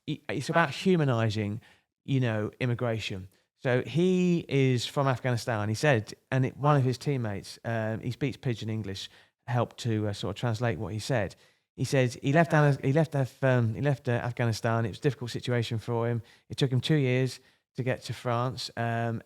it's about humanising, immigration. So he is from Afghanistan. He said, and one of his teammates, he speaks pidgin English, helped to sort of translate what he said. He said he left Afghanistan. It was a difficult situation for him. It took him 2 years to get to France.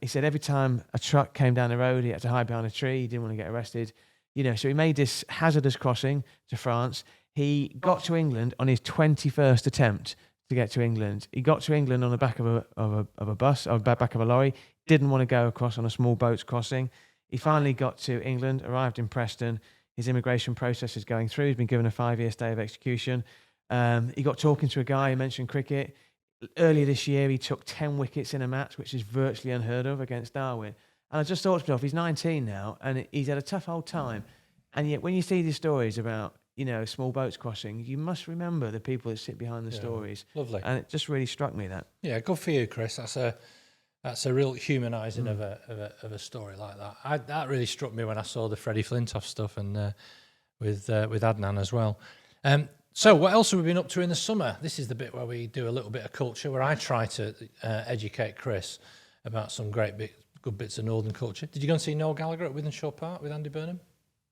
He said every time a truck came down the road, he had to hide behind a tree. He didn't want to get arrested. So he made this hazardous crossing to France. He got to England on his 21st attempt to get to England. He got to England on the back of a bus, or back of a lorry. Didn't want to go across on a small boat's crossing. He finally got to England, arrived in Preston. His immigration process is going through. He's been given a 5-year stay of execution. He got talking to a guy who mentioned cricket. Earlier this year, he took 10 wickets in a match, which is virtually unheard of, against Darwin. And I just thought to myself, he's 19 now, and he's had a tough old time. And yet, when you see these stories about, small boats crossing, you must remember the people that sit behind the stories. Lovely. And it just really struck me that. Yeah, good for you, Chris. That's a real humanising of a story like that. That really struck me when I saw the Freddie Flintoff stuff, and with Adnan as well. So what else have we been up to in the summer? This is the bit where we do a little bit of culture, where I try to educate Chris about some good bits of Northern culture. Did you go and see Noel Gallagher at Wythenshawe Park with Andy Burnham?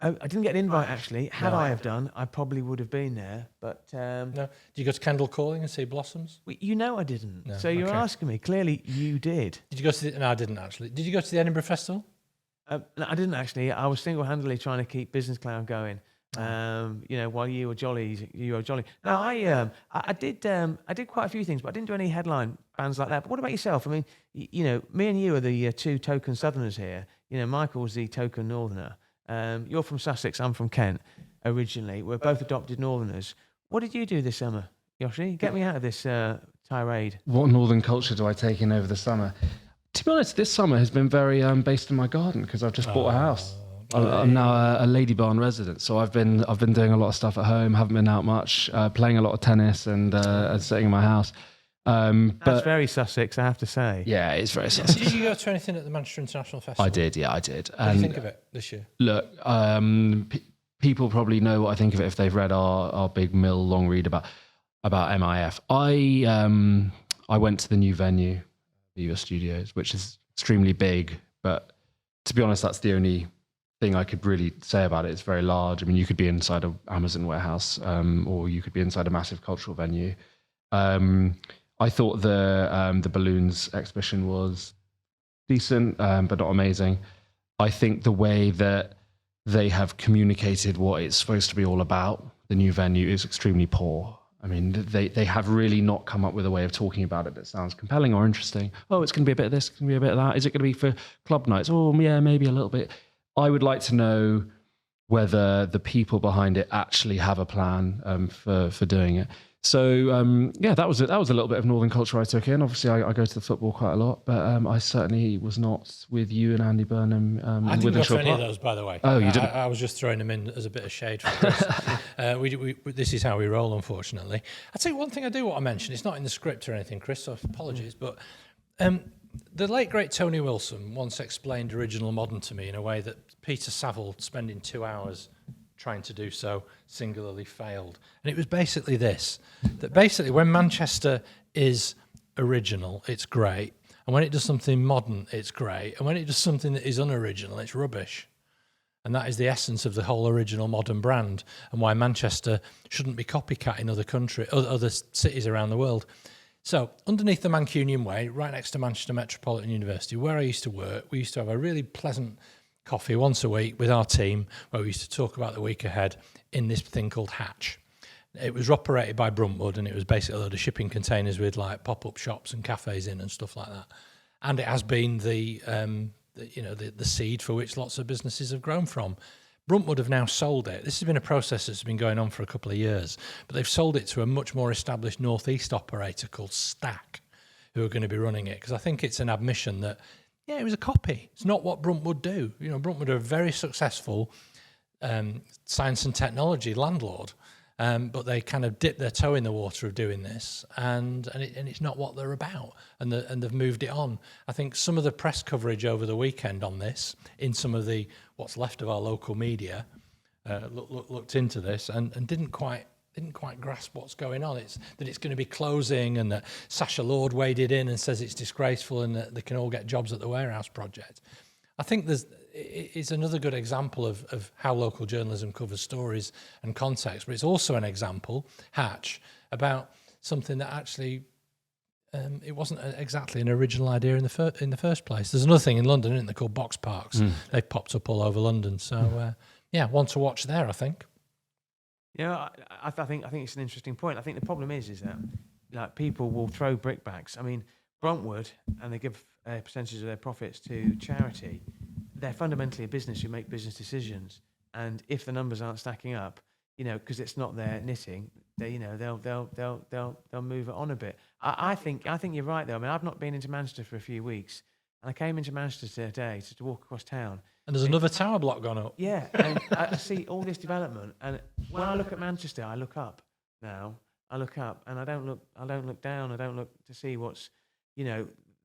I didn't get an invite, actually. Had I have done, I probably would have been there. But no. Did you go to Kendal Calling and see Blossoms? I didn't. No, so you're asking me. Clearly, you did. Did you go to no, I didn't actually. Did you go to the Edinburgh Festival? No, I didn't actually. I was single-handedly trying to keep Business Cloud going. While you were jolly. No, I did quite a few things, but I didn't do any headline bands like that. But what about yourself? I mean, me and you are the two token Southerners here. Michael's the token Northerner. You're from Sussex, I'm from Kent originally. We're both adopted Northerners. What did you do this summer, Joshi? Get me out of this tirade. What Northern culture do I take in over the summer? To be honest, this summer has been very based in my garden, because I've just bought a house. I'm now a Lady Barn resident, so I've been doing a lot of stuff at home. Haven't been out much, playing a lot of tennis and sitting in my house. That's very Sussex, I have to say. Yeah, it's very Sussex. Did you go to anything at the Manchester International Festival? I did. What do you think of it this year? Look, people probably know what I think of it if they've read our big mill long read about MIF. I went to the new venue, Viva Studios, which is extremely big, but to be honest, that's the only thing I could really say about it. It's very large. I mean, you could be inside an Amazon warehouse, or you could be inside a massive cultural venue. I thought the balloons exhibition was decent, but not amazing. I think the way that they have communicated what it's supposed to be all about, the new venue, is extremely poor. I mean, they have really not come up with a way of talking about it that sounds compelling or interesting. Oh, it's going to be a bit of this, it's going to be a bit of that. Is it going to be for club nights? Oh, yeah, maybe a little bit. I would like to know whether the people behind it actually have a plan for doing it. So that was a little bit of Northern culture I took in. Obviously, I go to the football quite a lot, but I certainly was not with you and Andy Burnham. I didn't go for any of those, by the way. Oh, you didn't? I was just throwing them in as a bit of shade for this. This is how we roll, unfortunately. I'd say one thing I do want to mention. It's not in the script or anything, Chris, so apologies, but the late, great Tony Wilson once explained original modern to me in a way that Peter Saville, spending 2 hours trying to do so, singularly failed. And it was basically this, that basically when Manchester is original, it's great. And when it does something modern, it's great. And when it does something that is unoriginal, it's rubbish. And that is the essence of the whole original modern brand, and why Manchester shouldn't be copycat in other cities around the world. So underneath the Mancunian Way, right next to Manchester Metropolitan University, where I used to work, we used to have a really pleasant coffee once a week with our team, where we used to talk about the week ahead in this thing called Hatch. It was operated by Bruntwood, and it was basically a load of shipping containers with like pop-up shops and cafes in and stuff like that. And it has been the seed for which lots of businesses have grown from. Bruntwood have now sold it. This has been a process that's been going on for a couple of years, but they've sold it to a much more established northeast operator called Stack, who are going to be running it, because I think it's an admission that, it was a copy. It's not what Bruntwood do. Bruntwood are a very successful science and technology landlord, but they kind of dip their toe in the water of doing this, and it's not what they're about, and they've moved it on. I think some of the press coverage over the weekend on this, in some of the what's left of our local media, looked into this and didn't quite grasp what's going on. It's going to be closing, and that Sacha Lord waded in and says it's disgraceful, and that they can all get jobs at the warehouse project. I think it's another good example of how local journalism covers stories and context, but it's also an example, Hatch, about something that actually it wasn't exactly an original idea in the first place. There's another thing in London, isn't there, called box parks. They've popped up all over London. So one to watch there, I think. I think it's an interesting point. I think the problem is that like people will throw brickbats. I mean, Bruntwood, and they give percentages of their profits to charity. They're fundamentally a business who make business decisions, and if the numbers aren't stacking up, because it's not their knitting, they'll move it on a bit. I think you're right though. I mean, I've not been into Manchester for a few weeks, and I came into Manchester today to walk across town. And there's another tower block gone up. Yeah, and I see all this development, and when I look at Manchester, I look up now. I look up, and I don't look down. I don't look to see what's,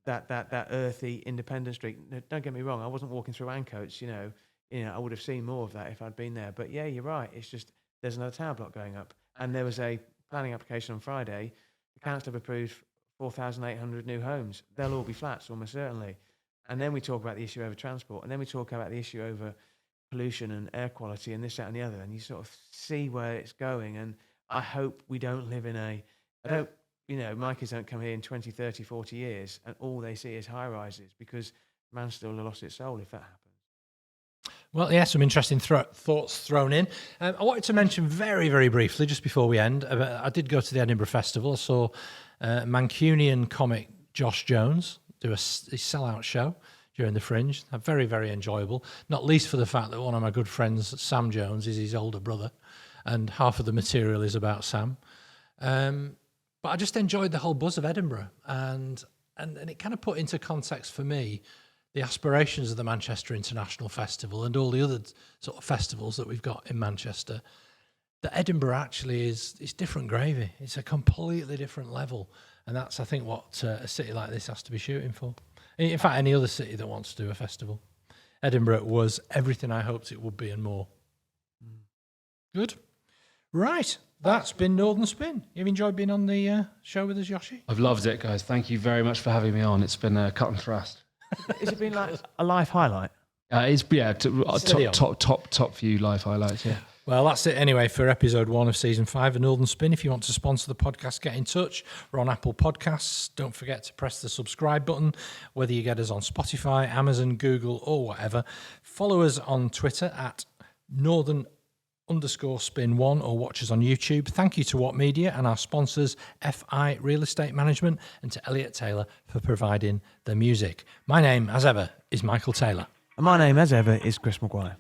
that earthy independent street. No, don't get me wrong. I wasn't walking through Ancoats. I would have seen more of that if I'd been there. But yeah, you're right. It's just there's another tower block going up, and there was a planning application on Friday. The council have approved 4,800 new homes. They'll all be flats, almost certainly. And then we talk about the issue over transport, and then we talk about the issue over pollution and air quality and this, that, and the other. And you sort of see where it's going. And I hope we don't live in my kids don't come here in 20, 30, 40 years and all they see is high rises, because Manchester will have lost its soul if that happens. Well, yeah, some interesting thoughts thrown in. I wanted to mention very, very briefly, just before we end, I did go to the Edinburgh Festival. I saw Mancunian comic Josh Jones do a sellout show during the Fringe. Very, very enjoyable, not least for the fact that one of my good friends, Sam Jones, is his older brother, and half of the material is about Sam. But I just enjoyed the whole buzz of Edinburgh, and it kind of put into context for me the aspirations of the Manchester International Festival and all the other sort of festivals that we've got in Manchester. That Edinburgh actually is different gravy. It's a completely different level, and that's, I think, what a city like this has to be shooting for. In fact, any other city that wants to do a festival. Edinburgh was everything I hoped it would be and more. Good. Right. That's been Northern Spin. You've enjoyed being on the show with us, Joshi? I've loved it, guys. Thank you very much for having me on. It's been a cut and thrust. Has it been like a life highlight? Top few live highlights. Yeah. Well, that's it anyway for episode 1 of season 5 of Northern Spin. If you want to sponsor the podcast, get in touch. We're on Apple Podcasts. Don't forget to press the subscribe button, whether you get us on Spotify, Amazon, Google, or whatever. Follow us on Twitter at Northern_Spin1 or watch us on YouTube. Thank you to What Media and our sponsors, FI Real Estate Management, and to Elliot Taylor for providing the music. My name, as ever, is Michael Taylor. And my name, as ever, is Chris Maguire.